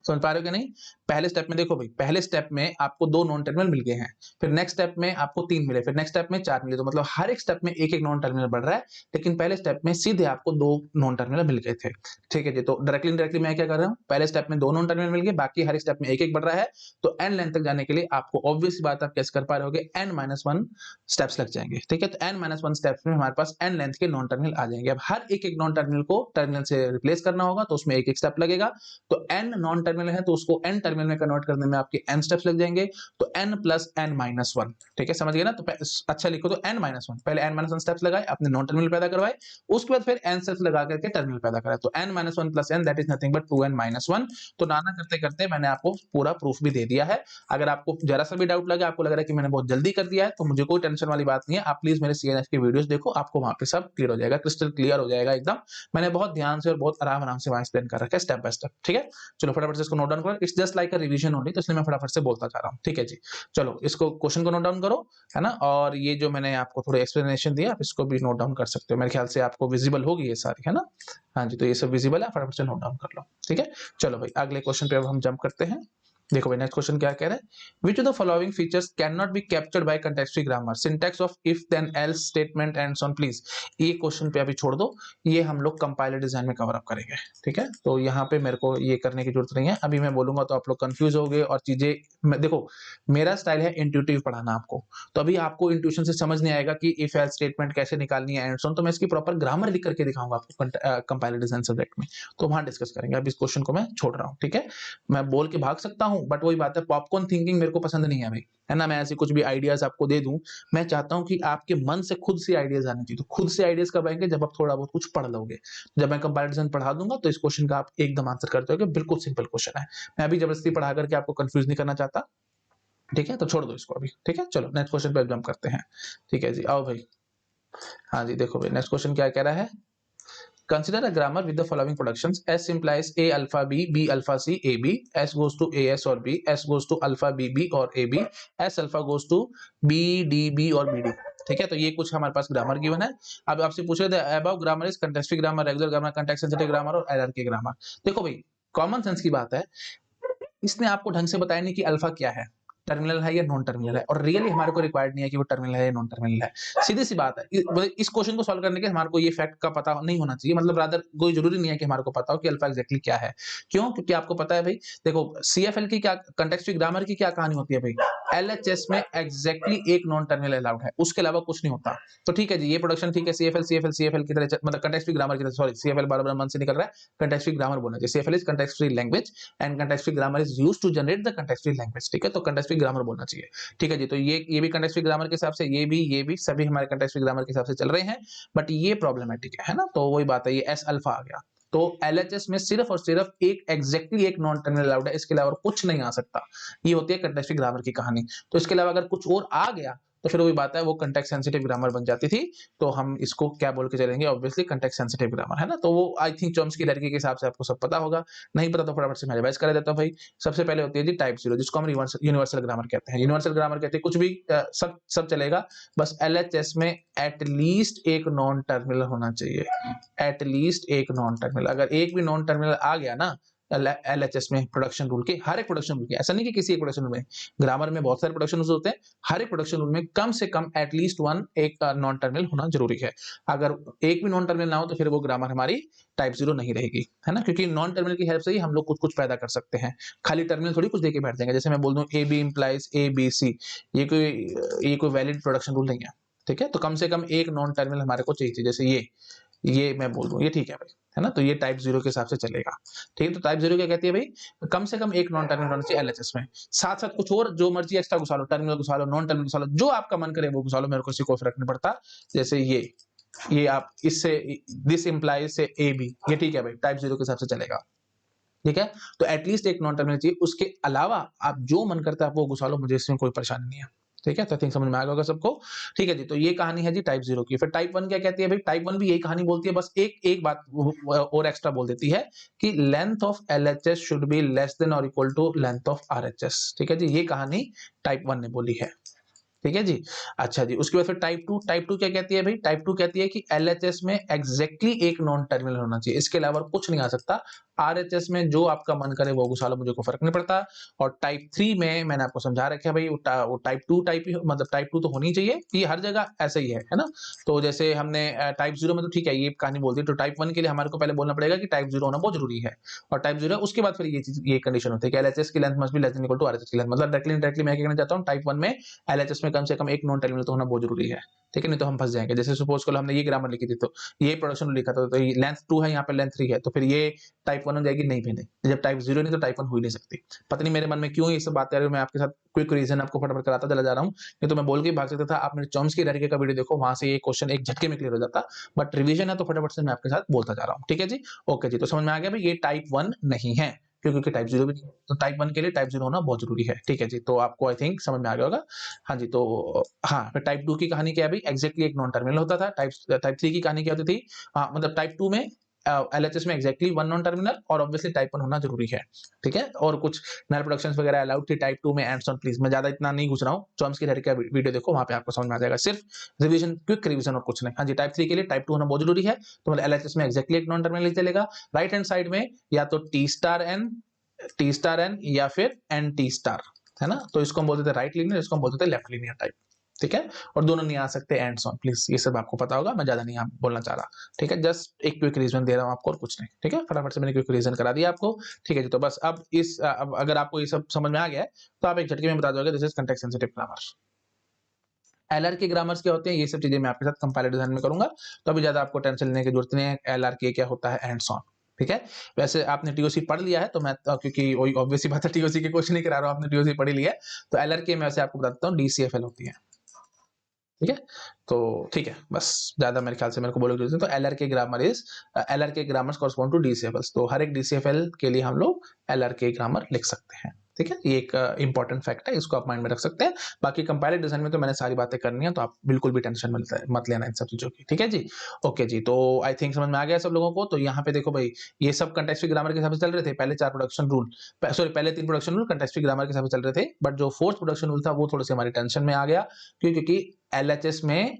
समझ पा रहे हो कि नहीं? पहले स्टेप में देखो भाई, पहले स्टेप में आपको 2 नॉन टर्मिनल मिल गए हैं, फिर नेक्स्ट स्टेप में आपको 3 मिले, फिर नेक्स्ट स्टेप में 4 मिले, तो मतलब हर एक स्टेप में एक-एक नॉन टर्मिनल बढ़ रहा है, लेकिन पहले स्टेप में सीधे आपको 2 नॉन टर्मिनल मिल गए थे। ठीक है जी, तो डायरेक्टली इनडायरेक्टली मैं क्या कर रहा हूँ, पहले स्टेप में 2 नॉन टर्मिनल मिल गए, बाकी हर एक स्टेप में एक-एक बढ़ रहा है, तो n लेंथ तक जाने के लिए आपको ऑब्वियस सी बात आप कैसे कर पा रहे होगे, n-1 स्टेप्स लग जाएंगे। ठीक है, तो n-1 स्टेप्स में हमारे पास n लेंथ के नॉन टर्मिनल आ जाएंगे। अब हर एक-एक नॉन टर्मिनल को टर्मिनल से रिप्लेस करना होगा, तो उसमें एक-एक स्टेप लगेगा। तो n नॉन टर्मिनल है, तो उसको n टर्मिनल में कन्वर्ट करने में आपके n स्टेप्स लग जाएंगे, तो n प्लस n-1। ठीक है, समझ गए ना? तो अच्छा लिखो, तो n-1, पहले n-1 स्टेप्स लगाए, अपने नॉन टर्मिनल पैदा करवाए, उसके बाद फिर n स्टेप्स लगा करके टर्मिनल पैदा कराए, तो n-1 plus n that is nothing but 2n-1। तो नाना करते करते मैंने आपको पूरा प्रूफ भी दे दिया है। अगर आपको जरा सा भी डाउट लगे, आपको लग रहा है कि मैंने बहुत जल्दी कर दिया है, तो मुझे कोई टेंशन वाली बात नहीं है। आप प्लीज मेरे CNF की वीडियोस देखो, आपको वहां पे सब क्लियर हो जाएगा, क्रिस्टल क्लियर हो जाएगा एकदम। मैंने बहुत ध्यान से और बहुत आराम आराम से वहां एक्सप्लेन कर रखा है स्टेप बाय स्टेप। ठीक है, चलो फटाफट से इसको नोट डाउन करो। It's just like a revision only, तो इसलिए मैं फटाफट से बोलता जा रहा हूँ। ठीक है जी, चलो इसको क्वेश्चन को नोट डाउन करो, है ना? और ये जो मैंने आपको थोड़ा एक्सप्लेनेशन दिया, आप इसको भी नोट डाउन कर सकते हो। मेरे ख्याल से आपको विजिबल होगी ये सारी, है ना? हाँ जी, तो ये सब विजिबल है, फटाफट से नोट डाउन कर लो। ठीक है, चलो भाई अगले क्वेश्चन पे अब हम जंप करते हैं। देखो भाई नेक्स्ट क्वेश्चन क्या कह रहा है, which of the following features cannot be captured by context free grammar, syntax of if then else statement and so on please। ये क्वेश्चन पे अभी छोड़ दो, ये हम लोग कंपाइलर डिजाइन में कवर अप करेंगे। ठीक है, तो यहाँ पे मेरे को ये करने की जरूरत नहीं है, अभी मैं बोलूंगा तो आप लोग कंफ्यूज हो गए और चीजें देखो, मेरा स्टाइल है इंट्यूटिव पढ़ाना आपको, तो अभी आपको इंट्यूशन से समझ नहीं आएगा कि इफ एल्स स्टेटमेंट कैसे निकालनी है एंड सो ऑन, तो मैं इसकी प्रॉपर ग्रामर लिख करके दिखाऊंगा आपको कंपाइलर डिजाइन सब्जेक्ट में, तो वहां डिस्कस करेंगे। अब इस क्वेश्चन को मैं छोड़ रहा हूँ। ठीक है, मैं बोल के भाग सकता हूं, बट वही बात है, पॉपकॉर्न थिंकिंग मेरे को पसंद नहीं है भाई, है ना? मैं ऐसे कुछ भी आइडियाज आपको दे दूं, मैं चाहता हूं कि आपके मन से खुद से आइडियाज आने चाहिए। तो खुद से आइडियाज कब आएंगे, जब आप थोड़ा बहुत कुछ पढ़ लोगे। जब मैं कंपैरिजन पढ़ा दूंगा तो इस क्वेश्चन का आप एकदम आंसर करते हो, बिल्कुल सिंपल क्वेश्चन है। मैं अभी जबरदस्ती पढ़ा करके आपको कंफ्यूज नहीं करना चाहता। ठीक है, तो छोड़ दो इसको अभी। ठीक है, चलो नेक्स्ट क्वेश्चन पे जंप करते हैं। ठीक है जी, आओ भाई। हाँ जी, देखो भाई नेक्स्ट क्वेश्चन क्या कह रहा है, consider a grammar with the following productions: S implies A alpha B, B alpha C, AB, S goes to AS or B, S goes to alpha BB or AB, S alpha goes to BDB और BD। ठीक है, तो ये कुछ हमारे पास ग्रामर गिवन है। अब आपसे पूछे थे above grammar is context free grammar, regular grammar, context sensitive grammar और एरर के ग्रामर। देखो भाई, कॉमन सेंस की बात है, इसने आपको ढंग से बताया नहीं कि अल्फा क्या है, टर्मिनल है या नॉन टर्मिनल है, और रियली हमारे को रिक्वायर्ड नहीं है कि वो टर्मिनल है या नॉन टर्मिनल है। सीधी सी बात है, इस क्वेश्चन को सॉल्व करने के हमारे को ये फैक्ट का पता नहीं होना चाहिए, मतलब रादर कोई जरूरी नहीं है कि हमारे को पता हो कि अल्फा एग्जैक्टली क्या है। क्यों? क्योंकि आपको पता है भाई, देखो CFL की क्या, कंटेक्स्ट फ्री ग्रामर की क्या कहानी होती है भाई, LHS में एग्जैक्टली एक नॉन टर्मिनल अलाउड है, उसके अलावा कुछ नहीं होता। तो ठीक है जी, ये प्रोडक्शन ठीक है, CFL की तरह, मतलब कंटेक्स्ट फ्री ग्रामर की तरह, सॉरी CFL बार-बार मन से निकल रहा है, कंटेक्स्ट फ्री ग्रामर बोलना चाहिए। CFL is context free language and context free grammar is used to generate the context free language. ठीक है, तो कंटेक्स्ट फ्री ग्रामर बोलना चाहिए। ठीक है जी, तो ये भी कंटेक्स्ट फ्री ग्रामर के हिसाब से, ये भी सभी हमारे कंटेक्स्ट फ्री ग्रामर के हिसाब से चल रहे हैं, बट ये प्रॉब्लमेटिक है ना? तो वही बात है, ये एस अल्फा आ गया, तो LHS में सिर्फ और सिर्फ एक एग्जैक्टली एक नॉन टर्मिनल अलाउड है, इसके अलावा कुछ नहीं आ सकता। ये होती है कंटेक्स्ट फ्री ग्रामर की कहानी। तो इसके अलावा अगर कुछ और आ गया तो फिर वही बात है, वो कंटेक्स्ट सेंसिटिव ग्रामर बन जाती थी। तो हम इसको क्या बोल के चलेंगे, ऑब्वियसली कंटेक्स्ट सेंसिटिव ग्रामर, है ना? तो वो आई थिंक चॉम्स्की हायरार्की के हिसाब से आपको सब पता होगा, नहीं पता तो फटाफट से मैं रिवाइज कर देता हूं भाई। सबसे पहले होती है जी टाइप 0, जिसको हम यूनिवर्सल ग्रामर कहते हैं। यूनिवर्सल ग्रामर कहते हैं कुछ भी सब सब चलेगा, बस LHS में एटलीस्ट एक नॉन टर्मिनल होना चाहिए, एटलीस्ट एक नॉन टर्मिनल। अगर एक भी नॉन टर्मिनल आ गया ना LHS में, प्रोडक्शन रूल के, हर एक प्रोडक्शन रूल के, ऐसा नहीं कि किसी एक प्रोडक्शन रूल में, ग्रामर में बहुत सारे प्रोडक्शन रूल होते हैं, हर एक प्रोडक्शन रूल में कम से कम एटलीस्ट वन एक नॉन टर्मिनल होना जरूरी है। अगर एक भी नॉन टर्मिनल ना हो तो फिर वो ग्रामर हमारी टाइप 0 नहीं रहेगी, है ना? क्योंकि नॉन टर्मिनल की हेल्प से ही हम लोग कुछ कुछ पैदा कर सकते हैं, खाली टर्मिनल थोड़ी कुछ देके बैठ जाएंगे। जैसे मैं बोल दूं AB इंप्लाइज ABC, ये कोई वैलिड प्रोडक्शन रूल नहीं है। ठीक है, तो कम से कम एक नॉन टर्मिनल हमारे को चाहिए, जैसे ये मैं बोल दूं, ये ठीक है भाई, है ना? तो ये टाइप 0 के हिसाब से चलेगा। ठीक है, तो टाइप 0 क्या कहती है भाई, कम से कम एक नॉन टर्मिनल होना चाहिए LHS में, साथ साथ कुछ और जो मर्जी एक्स्ट्रा घुसा लो, टर्मिनल घुसा लो, नॉन टर्मिनल घुसा लो, जो आपका मन करे वो घुसा लो, मेरे को कोई फर्क नहीं पड़ता। जैसे ये आप इससे दिस इंप्लाइज से AB, ये ठीक है भाई, टाइप 0 के हिसाब से चलेगा। ठीक है, तो एटलीस्ट एक नॉन टर्मिनल चाहिए, उसके अलावा आप जो मन करता है आप वो घुसा लो, मुझे इसमें कोई परेशानी नहीं है। ठीक है, तो थिंक समझ में आ गया होगा सबको। ठीक है जी, तो ये कहानी है जी टाइप 0 की। फिर टाइप 1 क्या कहती है भाई, टाइप 1 भी यही कहानी बोलती है, बस एक बात और एक्स्ट्रा बोल देती है कि length of LHS should be less than or equal to length of RHS। ठीक है जी, ये कहानी टाइप 1 ने बोली है। ठीक है जी, अच्छा जी, उसके बाद फिर टाइप 2 क्या कहती है भाई, टाइप 2 कहती है कि LHS में एग्जैक्टली एक नॉन टर्मिनल होना चाहिए, इसके अलावा कुछ नहीं आ सकता। RHS में जो आपका मन करे वो घुसा लो, मुझे कोई फर्क नहीं पड़ता। और टाइप 3 में मैंने आपको समझा रखा है भाई, वो टाइप 2 टाइप ही, मतलब टाइप 2 तो होनी चाहिए, ये हर जगह ऐसा ही है ना। तो जैसे हमने टाइप 0 में तो ठीक है ये कहानी बोल दी, तो टाइप 1 के लिए हमारे को पहले बोलना पड़ेगा कि टाइप 0 होना बहुत जरूरी है, और टाइप 0 उसके बाद फिर ये कंडीशन होती है कि LHS की length must be less than equal to RHS की लेंथ। मतलब डायरेक्टली मैं क्या कहना चाहता हूँ, टाइप 1 में LHS में कम से कम एक नॉन टर्मिनल तो होना बहुत जरूरी है, ठीक है, नहीं तो हम फंस जाएंगे। जैसे सपोज करो हमने ये ग्रामर लिखी थी, तो ये प्रोडक्शन लिखा था, तो लेंथ 2 है, यहाँ पे लेंथ 3 है, तो फिर ये टाइप 1 हो जाएगी, नहीं भी नहीं, जब टाइप 0 नहीं तो टाइप 1 हो ही नहीं सकती। पता नहीं मेरे मन में क्यों ये सब बात कर रही हूँ, मैं आपके साथ क्विक रीजन आपको फटाफट कराता चला जा रहा हूँ, नहीं तो मैं बोल के भाग सकता था। आप मेरे चॉम्स्की तरीके का वीडियो देखो, वहां से ये क्वेश्चन एक झटके में क्लियर हो जाता, बट रिवीजन है तो फटाफट से मैं आपके साथ बोलता जा रहा हूँ, ठीक है जी। ओके जी, तो समझ में आ गया भाई, ये टाइप 1 नहीं है क्योंकि टाइप 0 भी, तो टाइप 1 के लिए टाइप 0 होना बहुत जरूरी है, ठीक है जी। तो आपको आई थिंक समझ में आ गया होगा। हाँ जी, तो हाँ, फिर टाइप 2 की कहानी क्या है भाई, एग्जैक्टली एक नॉन टर्मिनल होता था। टाइप 3 की कहानी क्या होती थी, हाँ मतलब टाइप 2 में LHS में एग्जैक्टली वन नॉन टर्मिनल, और ऑब्वियसली टाइप 1 होना जरूरी है, ठीक है। और कुछ नल प्रोडक्शंस वगैरह अलाउड थी टाइप 2 में, एंड ऑन प्लीज, मैं ज्यादा इतना नहीं घुस रहा हूँ, चॉम्स्की का वीडियो देखो, वहां पे आपको समझ में आ जाएगा, सिर्फ रिवीजन, क्विक रिवीजन और कुछ नहीं। हाँ जी, टाइप 3 के लिए टाइप 2 होना बहुत जरूरी है, तो मतलब LHS में एग्जैक्टली एक नॉन टर्मिनल चलेगा। राइट हैंड साइड में या तो T*N या फिर NT*, है ना। तो इसको हम बोलते थे राइट लीनियर, इसको हम बोलते थे लेफ्ट लीनियर टाइप, ठीक है। और दोनों नहीं आ सकते एंड्स ऑन प्लीज, ये सब आपको पता होगा, मैं ज्यादा नहीं बोलना चाह रहा, ठीक है। जस्ट एक क्विक रीजन दे रहा हूँ आपको और कुछ नहीं, ठीक है। फटाफट से मैंने क्विक रीजन करा दिया आपको, ठीक है जी। तो बस अब अगर आपको ये सब समझ में आ गया है तो आप एक झटके में बता दोगे this is context sensitive grammar. LR के ग्रामर्स क्या होते हैं, ये सब चीजें मैं आपके साथ कंपाइलर डिजाइन में करूंगा, तो अभी ज्यादा आपको टेंशन लेने की जरूरत नहीं है। LR के क्या होता है एंड्स ऑन, ठीक है। वैसे आपने TOC पढ़ लिया है, तो मैं क्योंकि वही ऑब्वियस सी बात है, TOC के क्वेश्चन नहीं करा रहा हूं, आपने TOC पढ़ लिया है, तो LR के मैं वैसे आपको बता देता हूँ DCFL होती है, ठीक है। तो ठीक है, बस ज्यादा मेरे ख्याल से मेरे को बोलोगे तो LR के ग्रामर्स कॉरस्पॉन्ड टू DCFL, तो हर एक DCFL के लिए हम लोग LR के ग्रामर लिख सकते हैं, ठीक है। ये एक इंपॉर्टेंट फैक्ट है, इसको आप माइंड में रख सकते हैं। बाकी कंपाइलर डिजाइन में तो मैंने सारी बातें करनी है, तो आप बिल्कुल भी टेंशन मत लेना इन सब चीजों की, ठीक है जी। ओके जी, तो आई थिंक समझ में आ गया सब लोगों को। तो यहाँ पे देखो भाई, ये सब कंटेक्स्ट ग्रामर के हिसाब से चल रहे थे, पहले 4 प्रोडक्शन रूल, सॉरी पहले 3 प्रोडक्शन रूल कंटेक्स्ट ग्रामर के हिसाब से चल रहे थे, बट जो 4th प्रोडक्शन रूल था वो थोड़े से हमारी टेंशन में आ गया, क्योंकि LHS में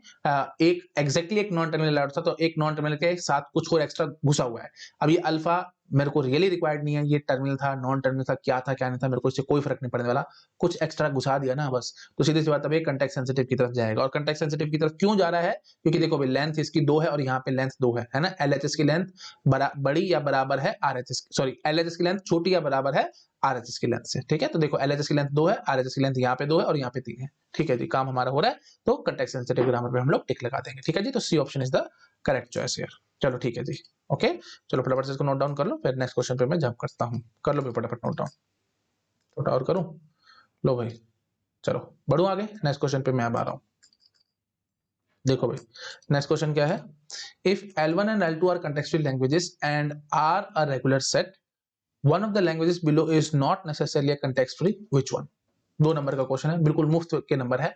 एक एग्जैक्टली एक नॉन टर्मिनल अलाउड था, तो एक नॉन टर्मिनल के साथ कुछ और एक्स्ट्रा घुसा हुआ है। अब ये अल्फा मेरे को रियली रिक्वायर्ड नहीं है, ये टर्मिनल था, नॉन टर्मिनल था, क्या था क्या नहीं था, मेरे को इससे कोई फर्क नहीं पड़ने वाला, कुछ एक्स्ट्रा घुसा दिया ना बस, तो सीधी सी बात है, कॉन्टेक्स्ट सेंसिटिव की तरफ जाएगा। और कॉन्टेक्स्ट सेंसिटिव की तरफ क्यों जा रहा है, क्योंकि देखो भाई लेंथ इसकी 2 है और यहाँ पे लेंथ 2 है ना। LHS की लेंथ बड़ी या बराबर है RHS, सॉरी LHS की लेंथ छोटी या बराबर है RHS की लेंथ से, ठीक है। तो देखो LHS की लेंथ 2 है, RHS की लेंथ यहाँ पे 2 है और यहाँ पे 3 है, ठीक है जी। काम हमारा हो रहा है, तो कॉन्टेक्स्ट सेंसिटिव ग्रामर पे हम लोग टिक लगा देंगे, ठीक है जी। तो C option is the correct choice here. चलो ठीक है जी, ओके। चलो फटाफट से इसको नोट डाउन कर लो, फिर नेक्स्ट क्वेश्चन पे मैं जंप करता हूँ। कर लो भी फटाफट नोट डाउन, छोटा और करूँ, लो भाई, चलो बढ़ू आगे, नेक्स्ट क्वेश्चन पे मैं अब आ रहा हूँ। देखो भाई, नेक्स्ट क्वेश्चन क्या है, if L1 and L2 are contextual languages and are a regular set, one of the languages below is not necessarily a context free, which one? 2 number का क्वेश्चन है, बिल्कुल मुफ्त के नंबर है।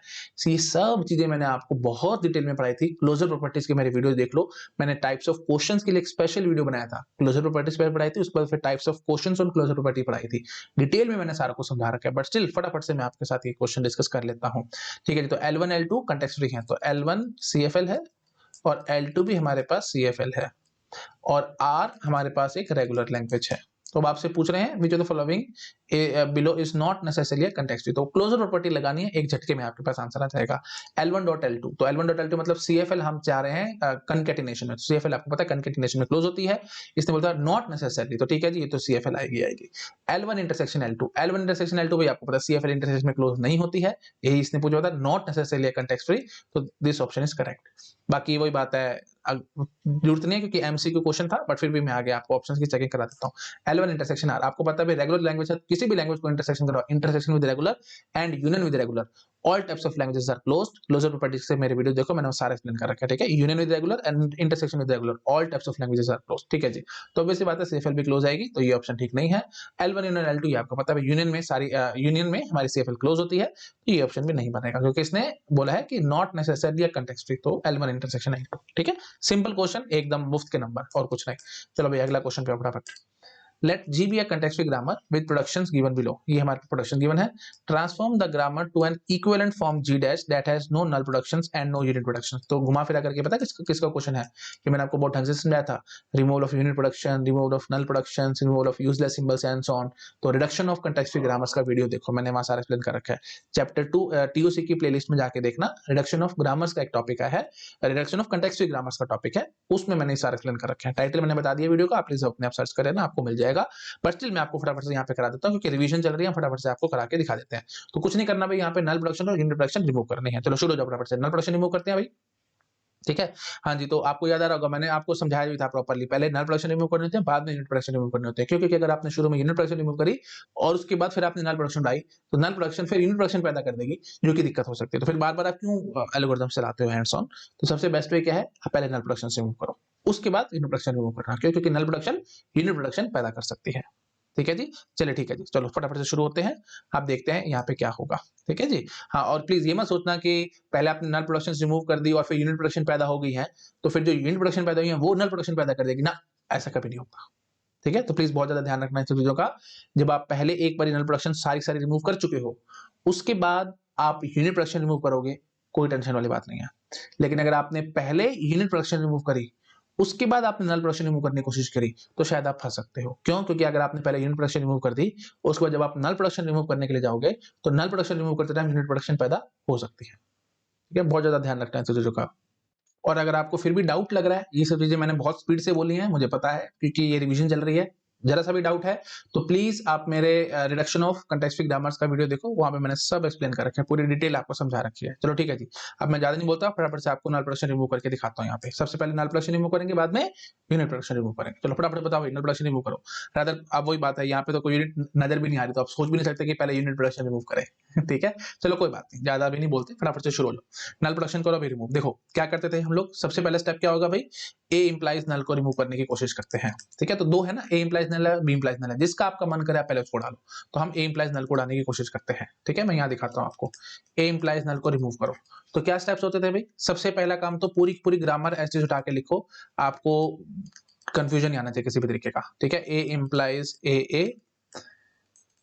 ये सब चीजें मैंने आपको बहुत डिटेल में पढ़ाई थी, क्लोजर प्रॉपर्टीज के मेरे वीडियो देख लो। मैंने टाइप्स ऑफ क्वेश्चंस के लिए एक स्पेशल वीडियो बनाया था, क्लोजर प्रॉपर्टीज पे पढ़ाई थी, उसके बाद फिर types of questions on closure property पढ़ाई थी, डिटेल में मैंने सारा कुछ समझा रखा है। बट स्टिल फटाफट से मैं आपके साथ ये क्वेश्चन डिस्कस कर लेता हूँ, ठीक है जी। तो L1 L2 कंटेक्स्ट फ्री है, तो L1 CFL है और L2 भी हमारे पास CFL है, और R हमारे पास एक रेगुलर लैंग्वेज है। तो अब आपसे पूछ रहे हैं which of the following below is not necessarily a context free, तो क्लोजर प्रॉपर्टी लगानी है, एक झटके में आपके पास आंसर आ जाएगा। L1.L2, तो L1.L2 मतलब CFL हम चाह रहे हैं कंकेटिनेशन में, CFL आपको पता है कंकेटिनेशन में क्लोज होती है, इसने बोलता है नॉट नेसेसरली, तो ठीक है जी, ये तो CFL आएगी। L1 intersection L2, L1 intersection L2 भाई आपको पता है CFL इंटरसेक्शन में क्लोज नहीं होती है, यही इसने पूछा था, not necessarily a context free, तो दिस ऑप्शन इज करेक्ट। बाकी वही बात है, जरूरत नहीं है क्योंकि MCQ क्वेश्चन था, बट फिर भी मैं आगे आपको ऑप्शंस की चेकिंग करा देता हूं। L1 इंटरसेक्शन R, आपको पता है रेगुलर लैंग्वेज है, किसी भी लैंग्वेज को इंटरसेक्शन करो, intersection with regular and union with regular, all types of languages are closed. Closure properties से मेरे वीडियो देखो, मैंने वो सारा एक्सप्लेन कर रखा है, ठीक है। Union with regular and intersection with regular, all types of languages are closed, ठीक है जी। तो ऑब्वियसली बात है CFL भी क्लोज आएगी, तो ये ऑप्शन ठीक नहीं है। L1 यूनियन L2 ये आपको पता है यूनियन में सारी यूनियन में हमारी CFL क्लोज होती है, तो ये ऑप्शन भी नहीं बनेगा, क्योंकि इसने बोला है कि not necessarily a context free, तो L1 इंटरसेक्शन L2, ठीक है। सिंपल क्वेश्चन, एकदम मुफ्त के नंबर और कुछ नहीं। चलो भाई अगला क्वेश्चन पे फटाफट। Let G be a context free grammar with productions given below, ये हमारे प्रोडक्शन गिवन है। Transform the grammar to an equivalent form G dash that has no null productions and no unit productions. तो घुमा फिरा करके पता है किसका क्वेश्चन है, कि मैंने आपको बहुत ढंग से समझाया था, removal of unit production, removal of null production, removal of useless symbols and so on. तो reduction of context free grammars का वीडियो देखो, मैंने वहां सारा एक्सप्लेन कर रखा है। चैप्टर 2 टीओसी की प्लेलिस्ट में जाके देखना, रिडक्शन ऑफ ग्रामर्स का एक टॉपिक है, reduction of context free grammars का टॉपिक है, उसमें मैंने सारा एक्सप्लेन कर रखा है। टाइटल मैंने बता दिया वीडियो का, आप प्लीज अपने आप सर्च करें ना, आपको मिल जाएगा। बट स्टिल मैं आपको फटाफट से यहाँ पे करा देता हूँ, क्योंकि रिवीजन चल रही है, फटाफट से आपको करा के दिखा देते हैं। तो कुछ नहीं करना भाई, यहाँ पे नल प्रोडक्शन और यूनिट प्रोडक्शन रिमूव करनी है। चलो शुरू हो जाओ फटाफट से, नल प्रोडक्शन रिमूव करते हैं भाई, ठीक है। हाँ जी, तो आपको याद आ रहा होगा, मैंने आपको समझाया भी था प्रॉपर्ली, पहले नल प्रोडक्शन रिमूव करने होते हैं, बाद में यूनिट प्रोडक्शन रिमूव करने होते हैं। क्योंकि अगर आपने शुरू में यूनिट प्रोडक्शन रिमूव करी और उसके बाद फिर आपने नल प्रोडक्शन बढ़ाई, तो नल प्रोडक्शन फिर यूनिट प्रोडक्शन पैदा कर देगी, जो कि दिक्कत हो सकती है। तो फिर बार बार आप क्यों एल्गोरिथम चलाते हो हैंड्स ऑन? तो सबसे बेस्ट वे क्या है, आप पहले नल प्रोडक्शन रिमूव करो, उसके बाद यूनिट प्रोडक्शन रिमूव करना। क्यों? क्योंकि नल प्रोडक्शन यूनिट प्रोडक्शन पैदा कर सकती है। ठीक है जी, चलिए ठीक है जी, चलो फटाफट से शुरू होते हैं। आप देखते हैं यहाँ पे क्या होगा, ठीक है जी। हाँ, और प्लीज ये मत सोचना कि पहले आपने नल प्रोडक्शन रिमूव कर दी और फिर यूनिट प्रोडक्शन पैदा हो गई है, तो फिर जो यूनिट प्रोडक्शन पैदा हुई है वो नल प्रोडक्शन पैदा कर देगी ना, ऐसा कभी नहीं होगा। ठीक है, तो प्लीज बहुत ज्यादा ध्यान रखना इन चीजों का। जब आप पहले एक बार नल प्रोडक्शन सारी रिमूव कर चुके हो, उसके बाद आप यूनिट प्रोडक्शन रिमूव करोगे, कोई टेंशन वाली बात नहीं है। लेकिन अगर आपने पहले यूनिट प्रोडक्शन रिमूव करी, उसके बाद आपने नल प्रोडक्शन रिमूव करने की कोशिश करी, तो शायद आप फंस सकते हो। क्यों? क्योंकि अगर आपने पहले यूनिट प्रोडक्शन रिमूव कर दी, उसके बाद जब आप नल प्रोडक्शन रिमूव करने के लिए जाओगे, तो नल प्रोडक्शन रिमूव करते टाइम यूनिट प्रोडक्शन पैदा हो सकती है। ठीक है, बहुत ज्यादा ध्यान रखना है चीजों का। और अगर आपको फिर भी डाउट लग रहा है, ये सब चीजें मैंने बहुत स्पीड से बोली हैं, मुझे पता है, क्योंकि ये रिवीजन चल रही है, जरा सा भी डाउट है तो प्लीज आप मेरे reduction of context free grammars का वीडियो देखो, वहां पे मैंने सब एक्सप्लेन कर रखा है, पूरी डिटेल आपको समझा रखी है। चलो ठीक है जी, अब मैं ज्यादा नहीं बोलता, फटाफट से आपको नल प्रोडक्शन रिमूव करके दिखाता हूँ। यहाँ पे सबसे पहले नल प्रोडक्शन रिमूव करेंगे, बाद में यूनिट प्रोडक्शन रिमूव करेंगे। चलो फटाफट बताओ भाई, नल प्रोडक्शन रिमूव करो। रादर अब वही बात है, यहाँ पे तो कोई यूनिट नजर भी नहीं आ रही, तो आप सोच भी नहीं सकते कि पहले यूनिट प्रोडक्शन रिमूव करें। ठीक है, चलो कोई बात नहीं, ज्यादा भी नहीं बोलते, फटाफट से शुरू हो जाओ। नल प्रोडक्शन करो, अभी रिमूव। देखो क्या करते थे हम लोग, सबसे पहले स्टेप क्या होगा भाई, ए इंप्लाइज नल को रिमूव करने की कोशिश करते हैं। ठीक है, तो दो है ना, ए इंप्लाइज नल है, बी इंप्लाइज नल है, जिसका आपका मन करे आप पहले उसको डालो। तो हम ए इंप्लाइज नल को उड़ाने की कोशिश करते हैं। ठीक है, मैं यहाँ दिखाता हूँ आपको, ए इंप्लाइज नल को रिमूव करो। तो क्या स्टेप्स होते थे भाई, सबसे पहला काम तो पूरी ग्रामर ऐसे उठा के लिखो, आपको कंफ्यूजन नहीं आना चाहिए किसी भी तरीके का। ठीक है, ए implies A,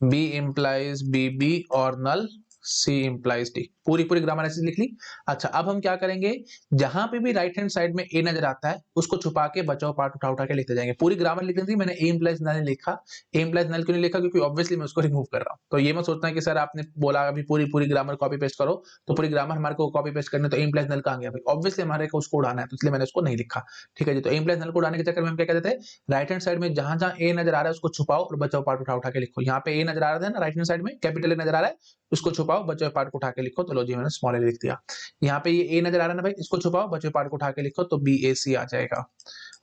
B implies B और नल सी इंप्लाइज डी, पूरी ग्रामर ऐसे लिख ली। अच्छा, अब हम क्या करेंगे, जहां पे भी राइट हैंड साइड में ए नजर आता है, उसको छुपा के बचाओ पार्ट उठा के लिखते जाएंगे। पूरी ग्रामर लिखनी थी, मैंने ए इंप्लाइज नल लिखा। ए इंप्लाइज नल क्यों नहीं लिखा? क्योंकि ऑब्वियसली मैं उसको रिमूव कर रहा हूँ। तो ये मत सोचना कि सर आपने बोला अभी पूरी ग्रामर कॉपी पेस्ट करो, तो पूरी ग्रामर हमारे को कॉपी पेस्ट करने, तो ए इंप्लाइज नल कहां गया भाई? ऑब्वियसली हमारे को उसको उड़ाना है, तो इसलिए मैंने उसको नहीं लिखा। ठीक है जी, तो ए इंप्लाइज नल को उड़ाने के चक्कर में हम क्या कहते थे, राइट हैंड साइड में जहां जहां ए नजर आ रहा है उसको छुपाओ और बचाओ पार्ट उठा के लिखो। यहाँ पे ए नजर आ रहा है ना, राइट हैंड साइड में कैपिटल ए नजर आ रहा है, उसको छुपाओ बचे पार्ट को उठा के लिखो। तो लो जी, मैंने स्मॉल ए लिख दिया। यहाँ पे ये ए नजर आ रहा है ना भाई, इसको छुपाओ बचे पार्ट को उठा के लिखो, तो बी ए सी आ जाएगा।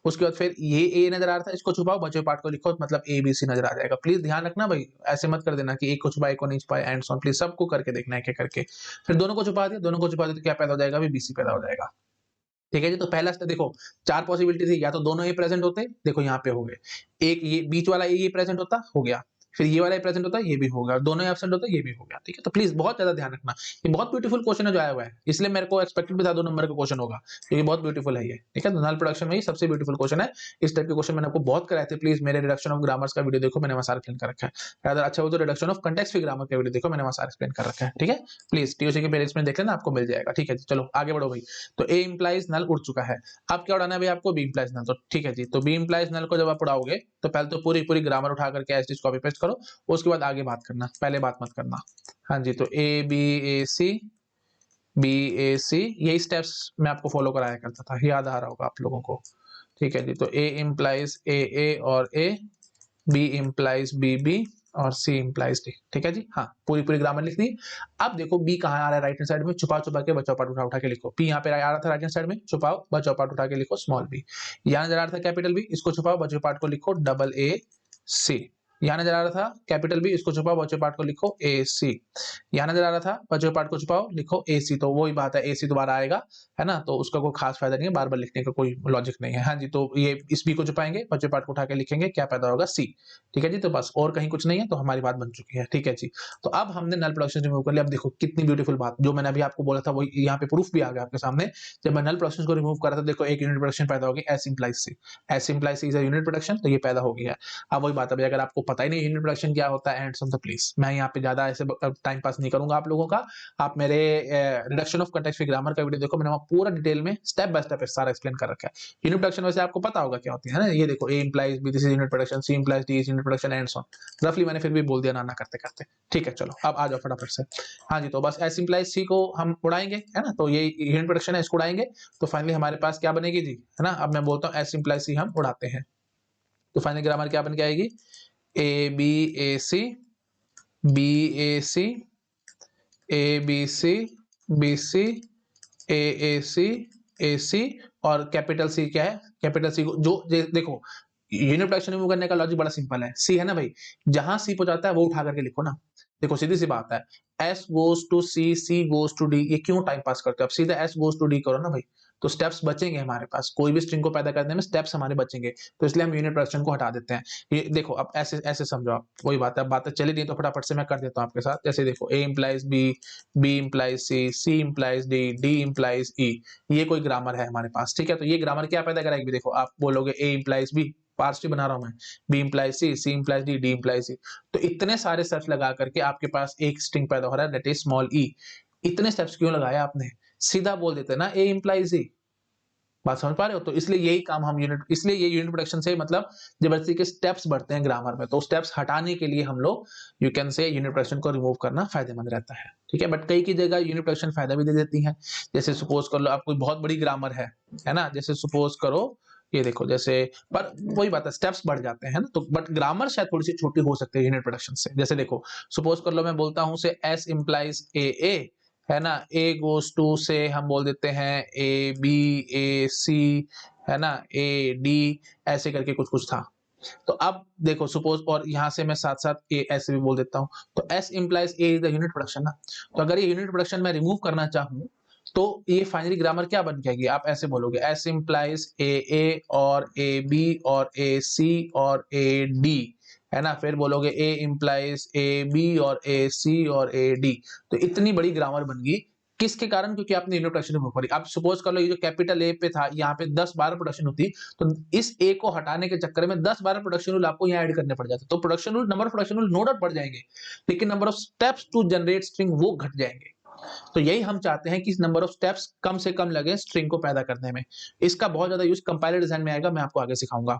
उसके बाद फिर ये ए नजर आ रहा था, इसको छुपाओ बचे पार्ट को लिखो, मतलब ए बी सी नजर आ जाएगा। प्लीज ध्यान रखना भाई, ऐसे मत कर देना कि एक को छुपा एक को नहीं छुपाए, एंड सो ऑन। प्लीज सबको करके देखना है एक करके। फिर दोनों को छुपा दिया, तो क्या पैदा हो जाएगा? बी सी पैदा हो जाएगा। ठीक है जी, तो पहला स्टेप देखो, चार पॉसिबिलिटी थी, या तो दोनों ए प्रेजेंट होते, देखो यहाँ पे हो गए, एक ये बीच वाला ये प्रेजेंट होता, हो गया, फिर ये वाला प्रेजेंट होता, ये भी हो गया, दोनों एब्सेंट होता, ये भी हो गया। ठीक है, तो प्लीज बहुत ज्यादा ध्यान रखना, ये बहुत ब्यूटीफुल क्वेश्चन है जो आया हुआ है, इसलिए मेरे को एक्सपेक्टेड भी था 2 नंबर का क्वेश्चन होगा, क्योंकि बहुत ब्यूटीफुल है ये। ठीक है, तो नल प्रोडक्शन में ये सबसे ब्यूटीफुल क्वेश्चन है। इस टाइप के क्वेश्चन मैंने आपको बहुत कराए थे, प्लीज मेरे रिडक्शन ऑफ ग्रामर्स का वीडियो देखो, मैंने वहां सारा एक्सप्लेन कर रखा है। rather अच्छा हो तो reduction of context free grammar का वीडियो देखो, मैंने वहां सारा एक्सप्लेन कर रखा है। ठीक है, प्लीज टीओसी के प्लेलिस्ट में देख लेना, आपको मिल जाएगा। ठीक है जी, चलो आगे बढ़ो भाई। तो ए इंप्लाइज नल उड़ चुका है, अब क्या उड़ाना है भाई आपको? बी इंप्लाइज नल। तो ठीक है जी, तो बी इंप्लाइज नल को जब आप उड़ाओगे, तो पहले तो पूरी ग्रामर उठा करके as it is copy paste करो, उसके बाद आगे बात करना, पहले बात मत करना। हाँ जी, तो ए बी ए सी यही स्टेप्स मैं आपको फॉलो कराया करता था, याद आ रहा होगा आप लोगों को। ठीक है जी, तो ए इंप्लाइज ए और ए, बी इंप्लाइज बी और सी इंप्लाइज डी। ठीक है जी, हाँ पूरी ग्रामर लिख दी। अब देखो बी कहाँ आ रहा है, राइट हैंड साइड में, छुपा के बचाओ पार्ट उठा के लिखो। पी यहाँ पे आ रहा था राइट हैंड साइड में, छुपाओ बचाओ पार्ट उठा के लिखो स्मॉल बी। यहाँ नजर आ रहा था कैपिटल बी, इसको छुपाओ बचाओ पार्ट को लिखो डबल ए सी। यहाँ नजर आ रहा था कैपिटल बी, इसको छुपाओ, बचे पार्ट को लिखो ए सी। यहाँ नजर आ रहा था बचे पार्ट को छुपाओ, लिखो ए सी। तो वही बात है, ए सी दोबारा आएगा, है ना, तो उसका कोई खास फायदा नहीं है, बार बार लिखने का कोई लॉजिक नहीं है। हाँ जी, तो ये इस बी को छुपाएंगे, बचे पार्ट को उठा के लिखेंगे, क्या पैदा होगा, सी। ठीक है जी, तो बस और कहीं कुछ नहीं है, तो हमारी बात बन चुकी है। ठीक है जी, तो अब हमने नल प्रोडक्शन रिमूव कर लिया। अब देखो कितनी ब्यूटीफुल बात, जो मैंने अभी आपको बोला था वो यहाँ पे प्रूफ भी आ गया आपके सामने। जब मैं नल प्रोडक्शन को रिमूव कर रहा था, देखो एक यूनिट प्रोडक्शन पैदा होगी, S implies C. S implies C is a unit production, तो ये पैदा हो गया है। अब वही बात है, अगर आपको पता ही नहीं यूनिट प्रोडक्शन क्या होता है, एंड्स ऑन द प्लीज, मैं यहाँ पे ज्यादा ऐसे टाइम पास नहीं करूंगा आप लोगों का। आप मेरे reduction of context free grammar का वीडियो देखो, मैंने वहाँ पूरा डिटेल में स्टेप बाय स्टेप सारा एक्सप्लेन कर रखा है। यूनिट प्रोडक्शन वैसे आपको पता होगा क्या होती है ना, ये देखो A implies B, this is unit production, C implies D is unit production, ends on. रफली मैंने फिर भी बोल दिया नाना करते करते। ठीक है, चलो अब आ जाओ फटाफट से। हाँ जी, तो बस एस इंप्लाइज सी को हम उड़ाएंगे, है ना, तो ये यूनिट प्रोडक्शन है, इसको उड़ाएंगे तो फाइनली हमारे पास क्या बनेगी जी, है ना। अब मैं बोलता हूँ एस इंप्लाइज सी हम उड़ाते हैं, तो फाइनल ग्रामर क्या बन के आएगी, A B A C, B A C, A B C, B C, A C, A C, और कैपिटल सी क्या है, कैपिटल सी को जो देखो यूनिट प्रोडक्शन रिमूव करने का लॉजिक बड़ा सिंपल है, सी है ना भाई, जहां सी पहुंचाता है वो उठा करके लिखो ना। देखो सीधी सी बात है, S goes to C, C goes to D, ये क्यों टाइम पास करते हो, अब सीधा एस गोज टू डी करो ना भाई, तो स्टेप्स बचेंगे हमारे पास, कोई भी स्ट्रिंग को पैदा करने में स्टेप्स हमारे बचेंगे, तो इसलिए हम यूनिट प्रोडक्शन को हटा देते हैं। ये देखो अब ऐसे ऐसे समझो आप, वही बात है, बातें चली नहीं तो फटाफट से मैं कर देता हूँ आपके साथ। जैसे देखो A implies B, B implies C, C implies D, D implies ई, ये कोई ग्रामर है हमारे पास। ठीक है, तो ये ग्रामर क्या पैदा करेगी, देखो आप बोलोगे ए इंप्लाइज बी, पार्स बना रहा हूं मैं, बी इंप्लाइज सी, सी इंप्लाइज डी, डी इंप्लाइज सी, तो इतने सारे स्टेप्स लगा करके आपके पास एक स्ट्रिंग पैदा हो रहा है, दैट इज स्मॉल ई। इतने स्टेप्स क्यों लगाया आपने, सीधा बोल देते ना ए इंप्लाइज ई। बात समझ पा रहे हो, तो इसलिए यही काम हम यूनिट, इसलिए ये यूनिट प्रोडक्शन से मतलब जबरदस्ती के स्टेप्स बढ़ते हैं ग्रामर में, तो स्टेप्स हटाने के लिए हम लोग you can say unit production को रिमूव करना फायदेमंद रहता है। ठीक है, बट कई की जगह यूनिट प्रोडक्शन फायदा भी दे देती है। जैसे सपोज कर लो आप कोई बहुत बड़ी ग्रामर है ना, जैसे सपोज करो ये देखो, जैसे पर वही बात है, स्टेप्स बढ़ जाते हैं ना, तो बट ग्रामर शायद थोड़ी सी छोटी हो सकती है यूनिट प्रोडक्शन से। जैसे देखो सपोज कर लो मैं बोलता हूं से एस इंप्लाइज ए, है ना, ए गोज टू से हम बोल देते हैं ए बी, ए सी, है ना, ए डी, ऐसे करके कुछ कुछ था। तो अब देखो सपोज, और यहां से मैं साथ साथ ए ऐसे भी बोल देता हूं, तो S implies A is the unit production ना। तो अगर ये यूनिट प्रोडक्शन मैं रिमूव करना चाहूं, तो ये फाइनली ग्रामर क्या बन जाएगी, आप ऐसे बोलोगे एस इंप्लाइज ए और ए बी और ए सी और ए डी, है ना, फिर बोलोगे ए इंप्लाइज ए बी और ए सी और ए डी। तो इतनी बड़ी ग्रामर बन गई, किसके कारण, क्योंकि आपने यूनिट प्रोडक्शन रिमूव करी। अब सपोज कर लो ये जो कैपिटल ए पे था, यहाँ पे 10-12 प्रोडक्शन होती, तो इस ए को हटाने के चक्कर में 10-12 प्रोडक्शन रूल आपको यहाँ ऐड करने पड़ जाते, तो production rule, number of production rule no doubt बढ़ जाएंगे, लेकिन number of steps to generate string वो घट जाएंगे। तो यही हम चाहते हैं कि नंबर ऑफ स्टेप्स कम से कम लगे स्ट्रिंग को पैदा करने में। इसका बहुत ज्यादा यूज कंपाइलर डिजाइन में आएगा, मैं आपको आगे सिखाऊंगा।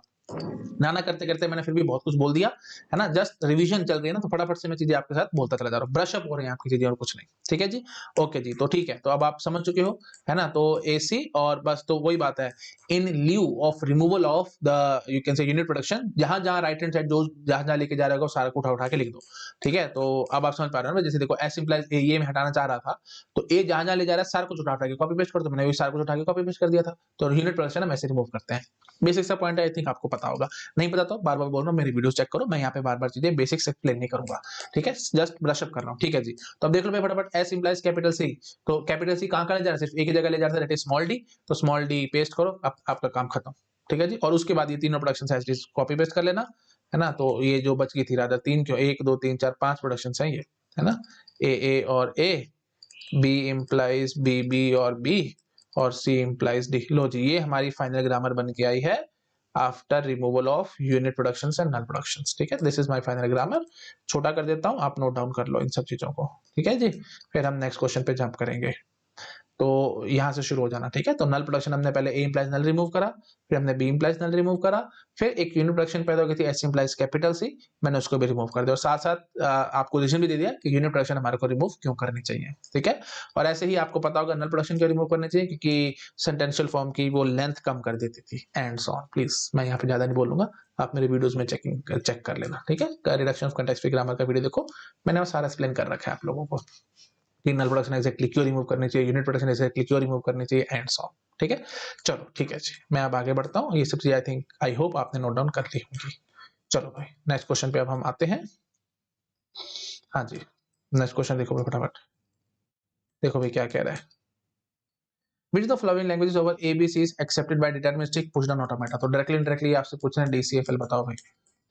नाना करते करते मैंने फिर भी बहुत कुछ बोल दिया, है ना, जस्ट रिवीजन चल रही है ना, तो फटाफट से मैं चीजें आपके साथ बोलता चला जा रहा हूँ, ब्रश अप हो रहे हैं आपकी चीजें और कुछ नहीं। ठीक है जी, ओके जी, तो ठीक है, तो अब आप समझ चुके हो, है ना, तो एसी और बस, तो वही बात है, in lieu of removal of the you can say unit production, जहां जहां राइट हैंड साइड जो जहां जहां लेके जा रहा होगा सारा को उठा उठा के लिख दो। ठीक है, तो अब आप समझ पा रहे हो ना, जैसे देखो एस इंप्लाइज ए, ये मैं हटाना चाह रहा था, तो ए जहां जहां ले जा रहा है सारा कुछ उठा उठा के कॉपी पेस्ट कर दो, मैंने वही सारा कुछ उठा के कॉपी पेस्ट कर दिया था, तो यूनिट प्रोडक्शन हम ऐसे रिमूव करते हैं। बेसिक सा पॉइंट है, आई थिंक आपको पता होगा, नहीं पता तो बार बार बोल रहा हूँ, मेरी वीडियोस चेक करो, मैं यहाँ पे बार बार चीजें बेसिक्स एक्सप्लेन नहीं करूंगा। ठीक है, जस्ट ब्रश अप कर रहा हूँ। ठीक है जी, तो अब देख लो भाई फटाफट, एस इंप्लाइज कैपिटल सी, तो कैपिटल सी कहां ले जा रहा है, सिर्फ एक ही जगह ले जा रहा है, दैट इज स्मॉल डी, तो स्मॉल डी पेस्ट करो, आपका काम खत्म। ठीक है जी, और उसके बाद ये तीनों प्रोडक्शन साइज कॉपी पेस्ट कर लेना, है ना, तो ये जो बच गई थी राधा तीन क्यों, 1 2 3 4 5 प्रोडक्शन है ये, है ना, ए और ए, बी इंप्लाइज बी, बी और बी, और सी इंप्लाइज डी। लो जी, ये हमारी फाइनल ग्रामर बन के आई है after removal of unit productions and null productions. ठीक है, this is my final grammar, छोटा कर देता हूं, आप नोट डाउन कर लो इन सब चीजों को। ठीक है जी, फिर हम नेक्स्ट क्वेश्चन पे जंप करेंगे, तो यहां से शुरू हो जाना। ठीक है, तो नल प्रोडक्शन हमने पहले ए इंप्लाइज नल रिमूव करा, फिर हमने बी इंप्लाइज नल रिमूव करा, फिर एक यूनिट प्रोडक्शन पैदा हो गई थी एस इंप्लाइज कैपिटल सी, मैंने उसको भी रिमूव कर दिया, और साथ साथ आपको रीजन भी दे दिया कि यूनिट प्रोडक्शन हमारे को रिमूव क्यों करनी चाहिए। ठीक है, और ऐसे ही आपको पता होगा नल प्रोडक्शन क्यों रिमूव करनी चाहिए, क्योंकि सेंटेंशियल फॉर्म की वो लेंथ कम कर देती थी, एंड सो ऑन। प्लीज मैं यहाँ पे ज्यादा नहीं बोलूंगा, आप मेरे वीडियोस में चेक कर लेना। ठीक है, reduction of context free grammar का वीडियो देखो, मैंने वो सारा एक्सप्लेन कर रखा है आप लोगों को, नल प्रोडक्शन एग्जैक्टली क्यों रिमूव करनी चाहिए, यूनिट प्रोडक्शन एग्जैक्टली क्यों रिमूव करनी चाहिए, एंड सो ऑन। ठीक है, चलो ठीक है जी, मैं अब आगे बढ़ता हूँ, ये सब चीजें आई थिंक आई होप आपने नोट डाउन कर ली होंगी। चलो भाई नेक्स्ट क्वेश्चन पे अब हम आते हैं। हाँ जी, नेक्स्ट क्वेश्चन देखो भाई फटाफट, देखो भाई क्या कह रहा है। Which of the following languages over ABC is accepted by deterministic push down automata? तो डायरेक्टली इनडायरेक्टली आपसे पूछ रहे हैं DCFL बताओ भाई।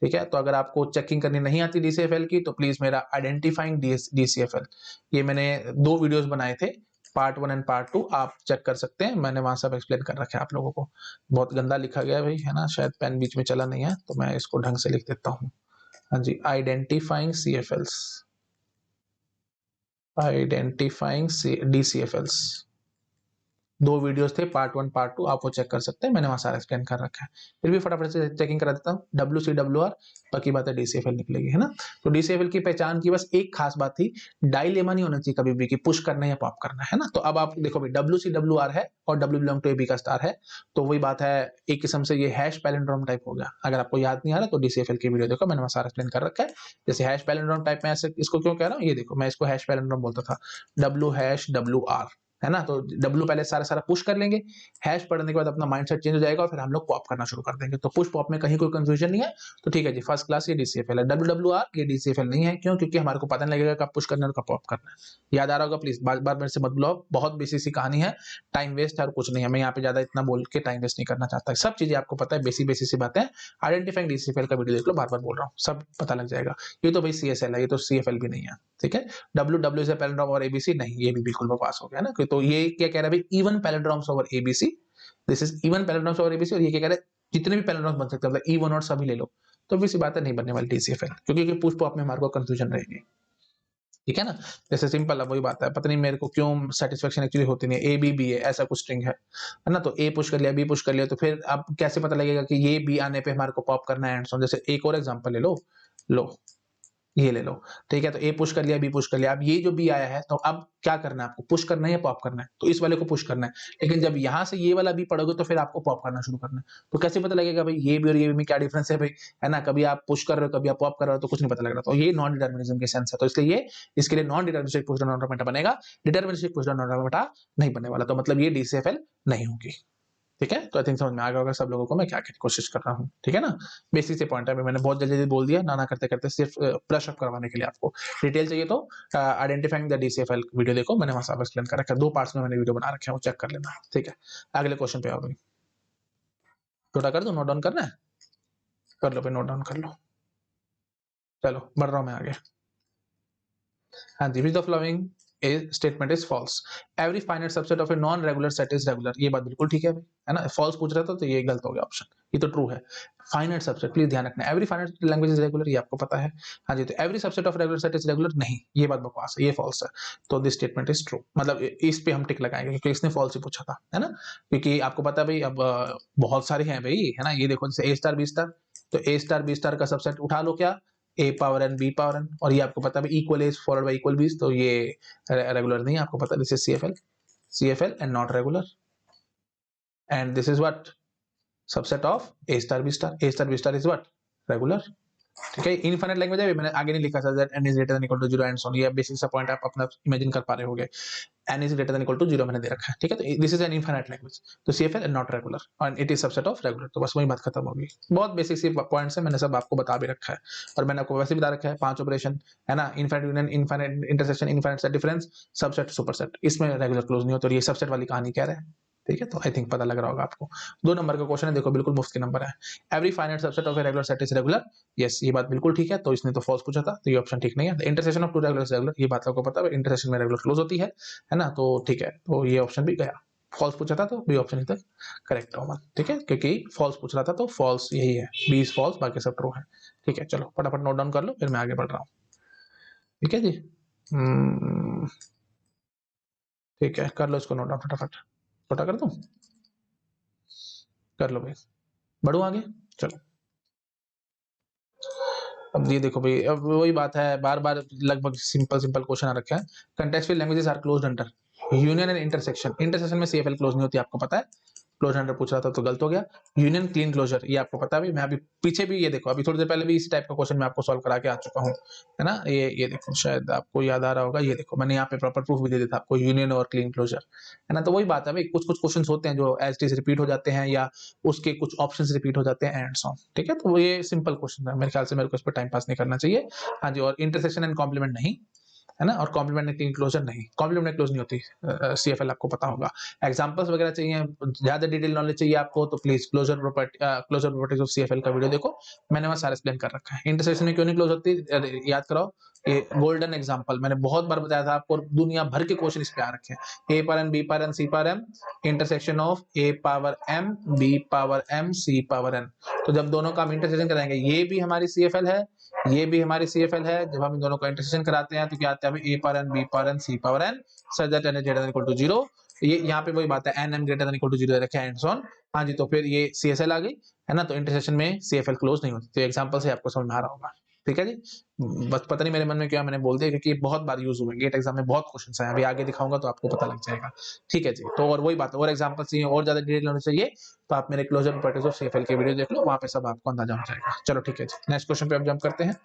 ठीक है, तो अगर आपको चेकिंग करनी नहीं आती DCFL की तो प्लीज मेरा आइडेंटिफाइंग DCFL, ये मैंने 2 वीडियोस बनाए थे, पार्ट 1 एंड पार्ट 2, आप चेक कर सकते हैं, मैंने वहां सब एक्सप्लेन कर रखा है आप लोगों को। बहुत गंदा लिखा गया है भाई, है ना, शायद पेन बीच में चला नहीं है तो मैं इसको ढंग से लिख देता हूँ। हाँ जी, identifying CFLs, identifying DCFLs, 2 videos थे, पार्ट 1 पार्ट 2, आप वो चेक कर सकते हैं, मैंने वहां सारा एक्सप्लेन कर रखा है। फिर भी फटाफट से चेकिंग करा देता हूँ। WCWR, बाकी बात है DCFL निकलेगी, है ना। तो DCFL की पहचान की बस एक खास बात थी, डायलेमा नहीं होना चाहिए कभी भी कि पुश करना है या पॉप करना है ना। तो अब आप देखो भाई WCWR है और W बिलोंग टू AB का स्टार है, तो वही बात है, एक किस्म से ये हैश पैलिंड्रोम टाइप हो गया। अगर आपको याद नहीं आ रहा तो DCFL की वीडियो देखो, मैंने वहां सारा एक्सप्लेन कर रखा है। जैसे हैश पैलिंड्रोम टाइप में ऐसे इसको क्यों कह रहा हूँ, ये देखो मैं इसको हैश पैलिंड्रोम बोलता था, W#WR, है ना। तो W पहले सारा सारा पुश कर लेंगे, हैश पढ़ने के बाद अपना माइंडसेट चेंज हो जाएगा और फिर हम लोग पॉप करना शुरू कर देंगे। तो पुश पॉप में कहीं कोई कंफ्यूजन नहीं है, तो ठीक है जी, फर्स्ट क्लास ये DCFL है। WWR ये DCFL नहीं है, क्यों? क्योंकि हमारे को पता नहीं लगेगा कब पुश करना है और कब पॉप करना है। याद आ रहा होगा, प्लीज बार बार मेरे से मत बुलाओ, बहुत बेसिक सी कहानी है, टाइम वेस्ट है और कुछ नहीं है। मैं यहाँ पे ज्यादा इतना बोल के टाइम वेस्ट नहीं करना चाहता, सब चीजें आपको पता है, बेसिक बेसिक सी बातें। आइडेंटिफाइंग DCFL का वीडियो देख लो, बार बार बोल रहा हूँ, सब पता लग जाएगा। ये तो भाई CSL है, ये तो CFL भी नहीं है, ठीक है। W से पैलिंड्रोम और ABC नहीं, ये भी बिल्कुल बकवास हो गया ना। तो ये क्या कह रहा है भाई, even palindromes over ABC, this is even palindromes over ABC, और ये क्या कह रहा है, जितने भी पैलिंड्रोम्स बन सकते हैं मतलब इवन और सभी ले लो, तो भी सी बात है, नहीं बनने वाली DCFL, क्योंकि पुश पॉप में हमारे को कंफ्यूजन रहेगी, ठीक है ना। जैसे सिंपल है, वही बात है, पता नहीं मेरे को क्यों सेटिस्फेक्शन एक्चुअली होती नहीं है, AB है ऐसा कुछ स्ट्रिंग है ना, तो A पुश कर लिया, B पुश कर लिया, तो फिर अब कैसे पता लगेगा कि ये B आने पे हमारे को पॉप करना है एंड सो। जैसे एक और एग्जांपल ले लो, लो ये ले लो, ठीक है, तो A पुश कर लिया, B पुश कर लिया, अब ये जो B आया है, तो अब क्या करना है आपको, पुश करना है या पॉप करना है? तो इस वाले को पुश करना है, लेकिन जब यहां से ये वाला B पढ़ोगे तो फिर आपको पॉप करना शुरू करना है। तो कैसे पता लगेगा भाई ये B और ये B में क्या डिफरेंस है भाई, है ना, कभी आप पुश कर रहे हो कभी आप पॉप कर रहे हो, तो कुछ नहीं पता लग रहा। तो ये नॉन डिटर्मिनिज्म के सेंस है, तो इसलिए ये इसके लिए non deterministic push down automata बनेगा, डिटर्मिनिस्टिक पुश डाउन ऑटोमेटा नहीं बनने वाला, तो मतलब ये DCFL नहीं होगी, ठीक है। तो आई थिंक समझ में आ गया होगा सब लोगों को मैं क्या कहने की कोशिश कर रहा हूँ, ठीक है ना। बेसिक से पॉइंट है, मैंने बहुत जल्दी बोल दिया, ना करते करते, सिर्फ ब्रश अप करवाने के लिए। आपको डिटेल चाहिए तो आइडेंटिफाइंग द DCFL वीडियो देखो, मैंने वहां सब एक्सप्लेन कर रखा है, 2 पार्ट्स में मैंने वीडियो बना रखे हैं, वो चेक कर लेना, ठीक है। अगले क्वेश्चन पे आओ भाई, छोटा कर दो, नोट डाउन करना है, कर लो भाई, नोट डाउन कर लो, चलो बढ़ रहा हूँ मैं आगे। हाँ जी, which the following a statement is false, every finite subset of a non regular set is regular, ये बात बिल्कुल ठीक है भाई, है ना। फॉल्स पूछ रहा था तो ये गलत हो गया ऑप्शन, ये तो ट्रू है। फाइनाइट सबसेट, प्लीज ध्यान रखना, every finite language is regular, ये आपको पता है। हाँ जी, तो every subset of regular set is regular, नहीं, ये बात बकवास है, ये फॉल्स है। तो दिस स्टेटमेंट इज ट्रू, मतलब इस पे हम टिक लगाएंगे क्योंकि इसने फॉल्स ही पूछा था, है ना। क्योंकि आपको पता है भाई, अब बहुत सारे हैं भाई, है ना। ये देखो जैसे A स्टार B स्टार, तो A स्टार B स्टार का सबसेट उठा लो, क्या A power n B power n, और ये आपको पता है equal a's followed by equal b's, तो ये रेगुलर नहीं है, आपको पता है, this is CFL and not regular, and this is what, subset of A star B star is what, regular, ठीक है। इनफाइनाइट लैंग्वेज है, मैंने आगे नहीं लिखा था that n is greater than equal to 0 and so on, ये बेसिक सा पॉइंट आप अपना इमेजिन कर पा रहे होगे, n is greater than equal to 0 मैंने दे रखा है, ठीक है। तो this is an infinite language, तो CFL and not regular and it is subset of regular, तो बस वही बात खत्म होगी। बहुत बेसिक सी पॉइंट्स है, मैंने सब आपको बता भी रखा है, और मैंने आपको वैसे बता रखा है 5 ऑपरेशन, है ना, infinite union, infinite intersection, infinite set difference, subset superset, इसमें रेगुलर क्लोज नहीं होता, और ये सबसेट वाली कहानी कह रहे हैं, ठीक है। तो आई थिंक पता लग रहा होगा आपको। 2 नंबर का क्वेश्चन है, देखो बिल्कुल मुफ्त के नंबर है, every finite subset of a regular set is regular, yes, ये बात बिल्कुल ठीक है, तो इसने तो फॉल्स पूछा था, तो ये ऑप्शन ठीक नहीं है। Intersection of two regular regular, ये बात आपको पता है, इंटरसेक्शन में रेगुलर क्लोज होती है ना, तो ठीक है, तो ये ऑप्शन भी गया। फॉल्स पूछा था तो बी ऑप्शन ही तक करेक्ट होगा, ठीक है, क्योंकि फॉल्स पूछ रहा था तो फॉल्स यही है, बी इज फॉल्स, बाकी सब ट्रू है, ठीक है। चलो फटाफट नोट डाउन कर लो, फिर मैं आगे बढ़ रहा हूँ, ठीक है जी। ठीक है, कर लो इसको नोट डाउन फटाफट, छोटा कर दूं, कर लो भाई, बढ़ू आगे, चलो। अब ये देखो भाई, अब वही बात है, बार बार लगभग सिंपल सिंपल क्वेश्चन आ रखे हैं। Contextual languages are closed under union and intersection, intersection में CFL क्लोज नहीं होती, आपको पता है, क्लोजर अंडर पूछ रहा था तो गलत हो गया। यूनियन क्लीन क्लोजर, ये आपको पता है, मैं अभी पीछे भी ये देखो, अभी थोड़ी देर पहले भी इसी टाइप का क्वेश्चन मैं आपको सॉल्व करा के आ चुका हूँ, है ना। ये देखो, शायद आपको याद आ रहा होगा, ये देखो मैंने यहाँ पे प्रॉपर प्रूफ भी दे दिया था आपको, यूनियन और क्लीन क्लोजर, है ना। तो वही बात है भाई, कुछ कुछ क्वेश्चन होते हैं जो एज इट इज रिपीट हो जाते हैं, या उसके कुछ ऑप्शन रिपीट हो जाते हैं एंड सो ऑन, ठीक है। तो ये सिंपल क्वेश्चन है, मेरे ख्याल से मेरे को इस पर टाइम पास नहीं करना चाहिए। हाँ जी, और इंटरसेक्शन एंड कॉम्प्लीमेंट नहीं, है ना, और कॉम्प्लीमेंट की क्लोजर नहीं, कॉम्प्लीमेंट क्लोज नहीं होती सीएफएल, आपको पता होगा। एग्जांपल्स वगैरह चाहिए, ज्यादा डिटेल नॉलेज चाहिए आपको, तो please closure properties of CFL का वीडियो देखो, मैंने वहां सारा एक्सप्लेन कर रखा है। इंटरसेक्शन में क्यों नहीं क्लोज होती, याद कराओ, ये गोल्डन एग्जांपल मैंने बहुत बार बताया था आपको, दुनिया भर के क्वेश्चन इस पे आ रखे हैं, A power N, B power N, C power M, intersection of A power M, B power M, C power N. तो जब दोनों का हम इंटरसेक्शन कराएंगे, ये भी हमारी सीएफएल है, ये भी हमारी सीएफएल है, जब हम इन दोनों का इंटरसेक्शन कराते हैं तो क्या आता है, A power N, B power N, C power N, such that n is greater than equal to 0। ये यहाँ पे वही बात है, n m greater than equal to 0 रखे एंड सो ऑन। हाँ जी, तो फिर ये CSL आ गई, है ना। तो इंटरसेक्शन में CFL क्लोज नहीं होती। तो एग्जांपल से आपको समझ में आ रहा होगा, ठीक है जी। बस पता नहीं मेरे मन में क्या मैंने बोल दिया, क्योंकि बहुत बार यूज हुए, गेट एग्जाम में बहुत क्वेश्चन आए, अभी आगे दिखाऊंगा तो आपको पता लग जाएगा, ठीक है जी। तो और वही बात है, और एग्जांपल चाहिए और ज्यादा डिटेल होने चाहिए तो आप मेरे क्लोजर प्रॉपर्टीज ऑफ सीएफएल के वीडियो देख लो, वहां पे सब आपको अंदाजा हो जाएगा। चलो ठीक है जी, नेक्स्ट क्वेश्चन पे अब जंप करते हैं।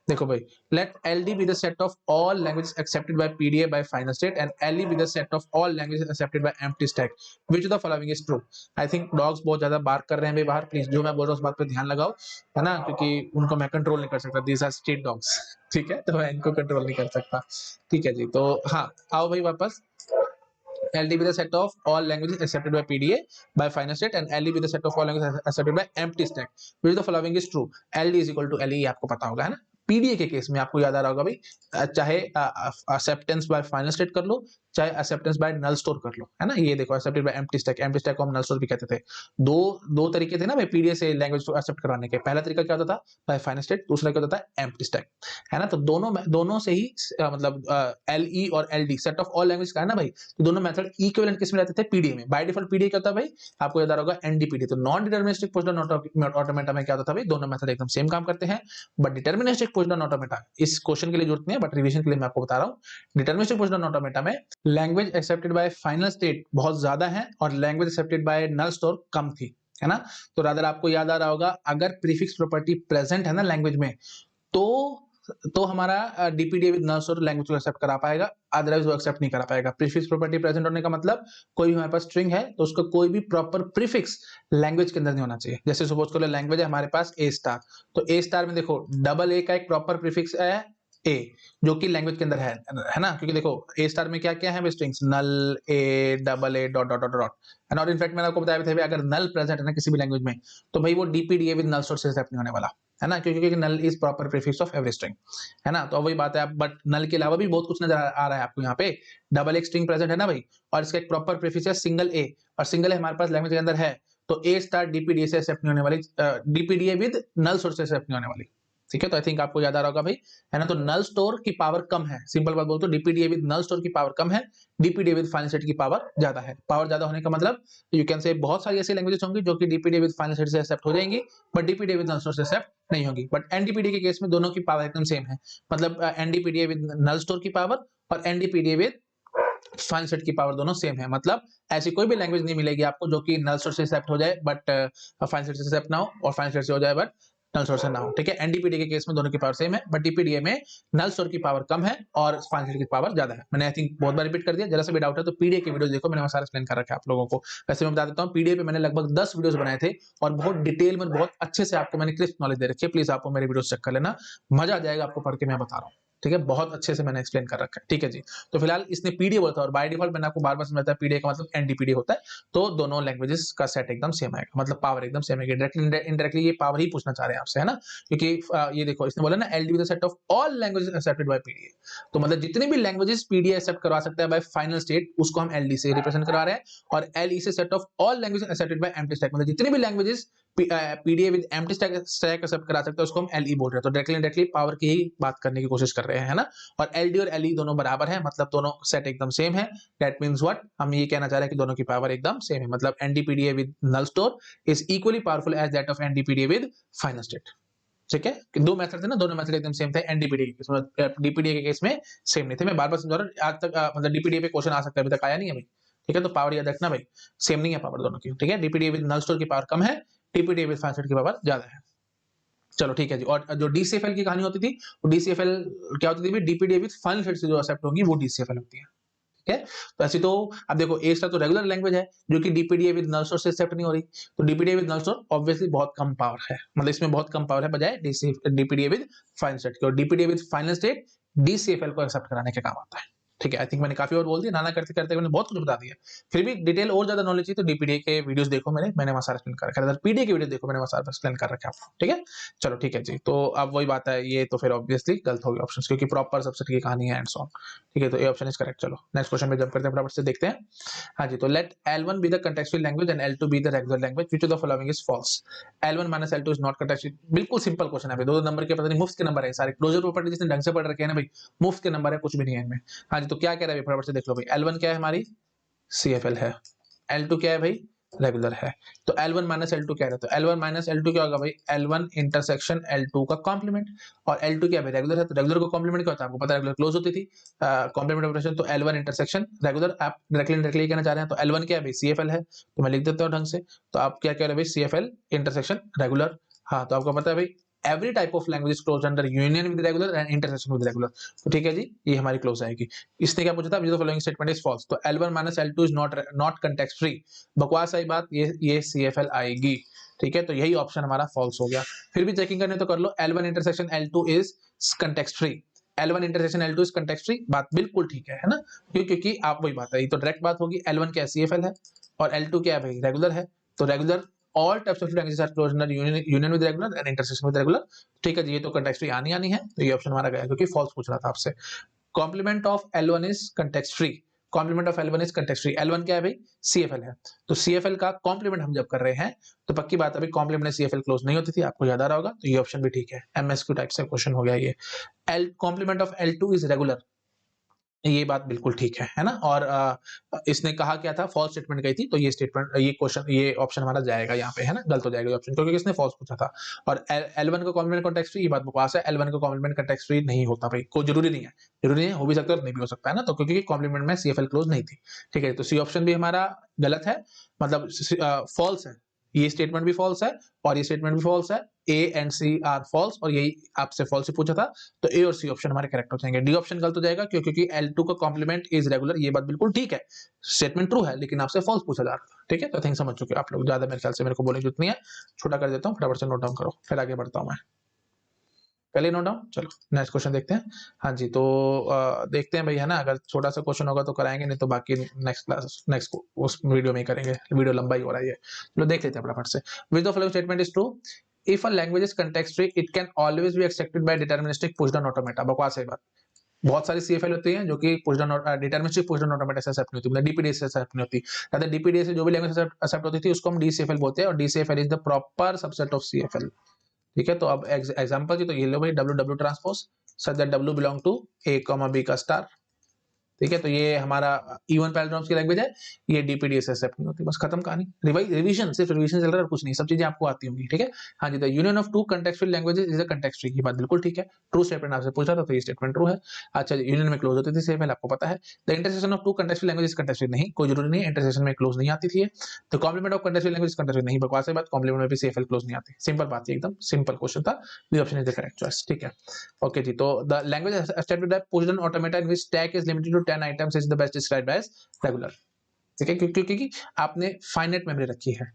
देखो भाई, late LD be the set of all languages accepted by PDA by final state and LE be the set of all languages accepted by empty stack. Which of the following is true? I think dogs बहुत ज्यादा बार्क कर रहे हैं भाई बाहर, प्लीज जो मैं बोल रहा हूँ उस बात पे ध्यान लगाओ, है ना, क्योंकि उनको मैं कंट्रोल नहीं कर सकता, दीज आर स्ट्रीट डॉग्स, ठीक है, तो मैं इनको कंट्रोल नहीं कर सकता, ठीक है जी। तो हाँ, आओ भाई वापस, LD be the set of all languages accepted by PDA by final state and LE be the set of all languages accepted by empty stack. Which of the following is true? LD is equal to LE, आपको पता होगा, है ना। पीडीए के केस में आपको याद आ रहा होगा भाई, चाहे एक्सेप्टेंस बाय फाइनल स्टेट कर लो, चाहे एक्सेप्टेंस बाय नल स्टोर कर लो, है ना। ये देखो, accepted by empty stack, empty stack को हम नल स्टोर भी कहते थे। दो तरीके थे ना भाई पीडीए से लैंग्वेज को एक्सेप्ट कराने के। पहला तरीका क्या होता था, बाय फाइनल स्टेट, दूसरा क्या होता था, एम्प्टी स्टैक, है ना। तो दोनों से ही मतलब एलई और LD, set of all language का है ना भाई, तो दोनों मेथड इक्विवेलेंट किस में रहते थे, पीडीए में। बाय डिफॉल्ट पीडीए क्या होता है भाई, आपको याद आ रहा होगा, एनडीपीडी। तो नॉन डिटरमिनिस्टिक पोस्टल ऑटोमेटा में क्या होता था भाई, दोनों मेथड एकदम सेम काम करते हैं। बट डिटरमिनिस्टिक पोस्टल ऑटोमेटा, इस क्वेश्चन के लिए जरूरत नहीं है, बट रिवीजन के लिए मैं आपको बता रहा हूँ, डिटरमिनिस्टिक पोस्टल ऑटोमेटा में language accepted by final state बहुत ज्यादा है और language accepted by null store कम थी, है ना। तो रादर आपको याद आ रहा होगा, अगर प्रीफिक्स प्रॉपर्टी प्रेजेंट है ना लैंग्वेज में, तो हमारा DPD with null store language को एक्सेप्ट करा पाएगा, अदरवाइज वो एक्सेप्ट नहीं करा पाएगा। प्रीफिक्स प्रॉपर्टी प्रेजेंट होने का मतलब, कोई भी हमारे पास स्ट्रिंग है तो उसका कोई भी प्रॉपर प्रीफिक्स लैंग्वेज के अंदर नहीं होना चाहिए। जैसे सपोज करो लैंग्वेज है हमारे पास ए स्टार, तो ए स्टार में देखो डबल ए का एक प्रॉपर प्रीफिक्स है ए, जो कि लैंग्वेज के अंदर है ना, क्योंकि देखो ए स्टार में क्या क्या है strings, null, A, double A, dot dot dot dot, and और इनफैक्ट मैंने आपको बताया भी था, अगर नल प्रेजेंट है ना किसी भी लैंग्वेज में, तो भाई वो डीपीडीए विद नल स्टोर से एक्सेप्ट नहीं होने वाला, है ना, क्योंकि null is proper prefix of every string, है ना। तो वही बात है, बट नल के अलावा भी बहुत कुछ नजर आ रहा है आपको यहाँ पे, डबल एक स्ट्रिंग प्रेजेंट है ना भाई, और इसका एक प्रॉपर प्रीफिक्स है सिंगल ए, और सिंगल ए हमारे पास लैंग्वेज के अंदर है, तो ए स्टार डीपीडीए से एक्सेप्ट नहीं होने वाली, डीपीडीए विद नल स्टोर से एक्सेप्ट नहीं होने वाली, ठीक है। तो आई थिंक आपको याद आ रहा होगा भाई, है ना। तो नल स्टोर की पावर कम है, सिंपल बात बोलते, डीपीडीए विद नल स्टोर की पावर कम है, डीपीडीए विद फाइनल सेट की पावर ज्यादा है। पावर ज्यादा होने का मतलब यू कैन से बहुत सारी ऐसी लैंग्वेजेस होंगी जो कि डीपीडीए विद फाइनल सेट से एक्सेप्ट हो जाएंगी, बट डीपीडीए विद नल स्टोर से एक्सेप्ट नहीं होगी। बट एनडीपीडीए के केस में दोनों की पावर एकदम सेम है, मतलब एनडीपीडीए विद नल स्टोर की पावर और एनडीपीडीए विद फाइनल सेट की पावर दोनों सेम है। मतलब ऐसी कोई भी लैंग्वेज नहीं मिलेगी आपको जो कि नल स्टोर से एक्सेप्ट हो जाए बट फाइनल सेट से एक्सेप्ट ना हो, और फाइनल सेट से हो जाए बट नल स्टोर से ना हो, ठीक है। एनडीपीडी के केस में दोनों की पावर सेम है, बट डीपीडीए में नल स्टोर की पावर कम है और फाइनल सेट की पावर ज्यादा है। मैंने आई थिंक बहुत बार रिपीट कर दिया, जरा सा भी डाउट है तो पीडीए की वीडियो देखो, मैंने वो सारा एक्सप्लेन कर रखा है आप लोगों को। वैसे मैं बता देता हूँ, पीडीए पे मैंने लगभग 10 वीडियोस बनाए थे और बहुत डिटेल में बहुत अच्छे से आपको मैंने क्रिस्प नॉलेज दे रखी है, प्लीज आपको मेरे वीडियोस चेक कर लेना, मजा आ जाएगा आपको पढ़ के, मैं बता रहा हूँ, ठीक है। बहुत अच्छे से मैंने एक्सप्लेन कर रखा है, ठीक है जी। तो फिलहाल इसने पीडीए बोला था, और बाय डिफॉल्ट मैंने आपको बार बार समझाया पीडीए का मतलब एनडीपीडी होता है, तो दोनों लैंग्वेजेस का सेट एकदम सेम आएगा, मतलब पावर एकदम सेम आएगी। डायरेक्टली इनडायरेक्टली ये पावर ही पूछना चाह रहे हैं आपसे, है ना, क्योंकि ये देखो इसने बोला ना LD with the set of all languages accepted by PDA, तो मतलब जितनी भी लैंग्वेजेस पीडीए एक्सेप्ट करवा सकता है बाय फाइनल स्टेट, उसको हम एलडी से रिप्रेजेंट करवा रहे हैं, और एलई से set of all languages accepted by empty stack, मतलब जितनी भी languages PDA with empty stack accept करा सकता है उसको हम एलई बोल रहे हैं। तो डायरेक्टली पावर की ही बात करने की कोशिश कर रहे हैं, है ना। और एलडी और एलई दोनों बराबर है, मतलब दोनों सेट एकदम सेम है। दैट मींस व्हाट, हम ये कहना चाह रहे हैं कि दोनों की पावर एकदम सेम है, मतलब NDPDA with null store is equally powerful as that of NDPDA with final state, ठीक है। दो मेथड थे ना, दोनों मेथड एकदम सेम थे एनडीपीडीए के केस में, डीपीडीए के केस में सेम नहीं थे। मैं बार बार समझा रहा हूं, आज तक मतलब डीपीडीए पे क्वेश्चन आ सकता है, अभी तक आया नहीं है भाई, ठीक है, तो पावर याद रखना भाई, सेम नहीं है पावर दोनों की, ठीक है, डीपीडीए विद नल स्टोर की पावर कम है, टीपीडीए विद फाइनल सेट की पावर ज्यादा है। चलो ठीक है जी, और जो डीसीएफएल की कहानी होती थी, वो डीसीएफएल क्या होती थी, डीपीडीए विद फाइनल सेट से जो एक्सेप्ट होंगी वो डीसीएफएल होती है, ठीक है। तो ऐसी तो अब देखो ए स्टार तो रेगुलर लैंग्वेज है जो कि डीपीडीए विद नल स्टोर से एक्सेप्ट नहीं हो रही, तो डीपीडीए विद नल स्टोर ऑब्वियसली बहुत कम पावर है, मतलब इसमें बहुत कम पावर है बजाय डीपीडीए विद फाइनल सेट के, और डीपीडीए विद फाइनल स्टेट डीसीएफएल को एक्सेप्ट कराने के काम आता है, ठीक है। आई थिंक मैंने काफी और बोल दिया, नाना करते करते मैंने बहुत कुछ बता दिया, फिर भी डिटेल और ज्यादा नॉलेज चाहिए तो डीपीडीए के वीडियोस देखो, मैंने वहां सारा एक्सप्लेन कर रखा है, पीडीए के वीडियो देखो, मैंने वहां सारा एक्सप्लेन कर रखा है आपको, ठीक है। चलो ठीक है जी, तो अब वही बात है, ये तो फिर ऑब्वियसली गलत हो गया ऑप्शन, क्योंकि प्रॉपर सबसेट की कहानी है एंड सो ऑन, ठीक है, तो ये ऑप्शन इज करेक्ट। चलो नेक्स्ट क्वेश्चन पे जंप करते हैं, फटाफट से देखते हैं। हाँ जी, तो let L1 be the contextual language and L2 be the regular language, which of the following is false. L1 minus L2 is not contextual, बिल्कुल सिंपल क्वेश्चन है भाई, दो नंबर के पता नहीं मुफ्त के नंबर है सारे, क्लोजर प्रॉपर्टी जिसने ढंग से पढ़ रखे हैं ना भाई, मुफ्त के नंबर है, कुछ भी नहीं है इनमें। हाँ जी, तो क्या कह रहा है फटाफट से देख लो भाई, L1 क्या है हमारी, CFL है, L2 क्या है भाई, रेगुलर है, तो L1 माइनस L2 क्या है, तो L1 माइनस L2 क्या होगा भाई, L1 इंटरसेक्शन L2 का कॉम्प्लीमेंट, और L2 क्या है, रेगुलर है, तो रेगुलर को कॉम्प्लीमेंट क्या होता है आपको पता है, रेगुलर क्लोज होती थी, कॉम्प्लीमेंट ऑपरेशन, तो L1 इंटरसेक्शन रेगुलर, आप डायरेक्टली कहना चाह रहे हैं, तो L1 क्या है भाई, CFL है, तो मैं लिख देता हूँ ढंग से, तो आप क्या कह रहे हैं भाई, CFL इंटरसेक्शन रेगुलर। हाँ, तो आपको पता है भाई every type of language is closed under union with regular and intersection with regular, तो ठीक है जी, ये हमारी क्लोज आएगी। इसने क्या पूछा था, जो फॉलोइंग स्टेटमेंट इज फॉल्स, तो L1 minus L2 is not context free, बकवास आई बात, ये CFL आएगी, ठीक है, तो यही ऑप्शन हमारा फॉल्स हो गया। फिर भी चेकिंग करने तो कर लो, L1 intersection L2 is context free, L1 intersection L2 is context free, बात बिल्कुल ठीक है ना, क्योंकि आप वही बात है, ये तो डायरेक्ट बात होगी, L1 क्या CFL है और L2 क्या है भाई, रेगुलर है, तो regular all types of languages are closed under union with regular and intersection with regular, ठीक है जी, ये तो कंटेक्स्ट फ्री आनी है, तो ये ऑप्शन हमारा गया, क्योंकि फॉल्स पूछ रहा था आपसे। Complement of L1 is context free, complement of L1 is context free, L1 क्या है भाई, CFL है, तो CFL का कॉम्प्लीमेंट हम जब कर रहे हैं तो पक्की बात है भाई, कॉम्प्लीमेंट CFL क्लोज नहीं होती थी, आपको याद आ रहा होगा, तो ये ऑप्शन भी ठीक है, MSQ टाइप से क्वेश्चन हो गया ये। Complement of L2 is regular, ये बात बिल्कुल ठीक है ना, और इसने कहा क्या था, फॉल्स स्टेटमेंट गई थी, तो ये स्टेटमेंट, ये क्वेश्चन, ये ऑप्शन हमारा जाएगा यहाँ पे, है ना, गलत हो जाएगा ये ऑप्शन, क्योंकि इसने फॉल्स पूछा था। और L1 का कॉम्प्लीमेंट कॉन्टेक्स्ट फ्री, ये बात बकवास है, L1 का कॉम्प्लीमेंट कॉन्टेक्स्ट फ्री नहीं होता भाई, कोई जरूरी नहीं है, जरूरी नहीं है, हो भी सकता है और नहीं भी हो सकता है ना, तो क्योंकि कॉम्प्लीमेंट में CFL क्लोज नहीं थी, ठीक है, तो सी ऑप्शन भी हमारा गलत है, मतलब फॉल्स है, ये स्टेटमेंट भी फॉल्स है और ये स्टेटमेंट भी फॉल्स है, A and C are false, और यही आपसे फॉल्स ही पूछा था, तो ए और सी ऑप्शन हमारे करेक्ट हो जाएंगे। डी ऑप्शन गलत हो जाएगा क्योंकि L2 का कॉम्प्लीमेंट इज रेगुलर, ये बात बिल्कुल ठीक है, स्टेटमेंट ट्रू है, लेकिन आपसे फॉल्स पूछा जा रहा था, ठीक है, तो थिंक समझ चुके आप लोग, ज्यादा मेरे ख्याल से मेरे को बोलने की जरूरत नहीं है, छोटा कर देता हूँ, फटाफट से नोट डाउन करो, फिर आगे बढ़ता हूँ मैं, पहले नोट डाउन। चलो नेक्स्ट क्वेश्चन देखते हैं। हाँ जी, तो देखते हैं भाई, है ना, अगर छोटा सा क्वेश्चन होगा तो कराएंगे, नहीं तो बाकी नेक्स्ट क्लास, नेक्स्ट उस वीडियो में ही करेंगे, वीडियो लंबा ही हो रहा है ये, चलो देख लेते हैं फटाफट से। विच the following statement is true, if a language is context free it can always be accepted by deterministic push down automata, बकवास है बात, बहुत सारी CFL होती हैं जो कि push down deterministic push down automata से एक्सेप्ट नहीं होती, मतलब DPDA से एक्सेप्ट नहीं होती, rather DPDA से जो भी लैंग्वेज एक्सेप्ट होती थी उसको हम DCFL बोलते हैं, और DCFL is the proper subset of CFL, ठीक है। तो अब एग्जांपल जी, तो ये लो भाई, W transpose such that W belong to A, B का स्टार, ठीक है, तो ये हमारा इवन पैराड्रॉम्स की लैंग्वेज है, ये डीपीडीए से एक्सेप्ट नहीं होती, बस खत्म कहानी, रिवीजन, सिर्फ रिवीजन चल रहा है, कुछ नहीं, सब चीजें आपको आती होंगी, ठीक है। हाँ जी, the union of two contextual languages is a context free, की बात बिल्कुल ठीक है, ट्रू स्टेटमेंट आपसे पूछा था, तो ये स्टेटमेंट ट्रू है। अच्छा, यूनियन में क्लोज होती थी CFL, आपको पता है। The intersection of two contextual languages context free, नहीं, कोई जरूरी नहीं है, इंटरसेक्शन में क्लोज नहीं आती थी। तो complement of contextual language context free, नहीं, बकवास है बात, कॉम्प्लीमेंट में भी CFL क्लोज नहीं आती, सिंपल बात है, एकदम सिंपल क्वेश्चन था, B option is the correct choice, ठीक है। ओके जी, तो the language accepted by push down automata in which stack is limited to 10 items is the best described as regular, ठीक है, क्योंकि आपने फाइनाइट मेमोरी रखी है,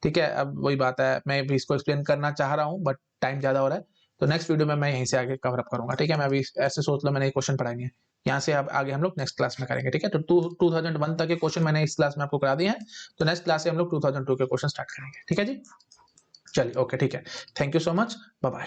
ठीक है। अब वही बात है, मैं भी इसको एक्सप्लेन करना चाह रहा हूं बट टाइम ज्यादा हो रहा है, तो नेक्स्ट वीडियो में मैं यहीं से आगे कवर अप करूंगा, ठीक है। मैं अभी ऐसे सोच लो, मैंने क्वेश्चन पढ़ाए नहीं है, यहाँ से अब आगे हम लोग नेक्स्ट क्लास में करेंगे, ठीक है। तो 2001 तक के क्वेश्चन मैंने इस क्लास में आपको करा दिए हैं, तो नेक्स्ट क्लास से हम लोग 2002 के क्वेश्चन स्टार्ट करेंगे, ठीक है जी। चलिए ओके, ठीक है, thank you so much, bye bye.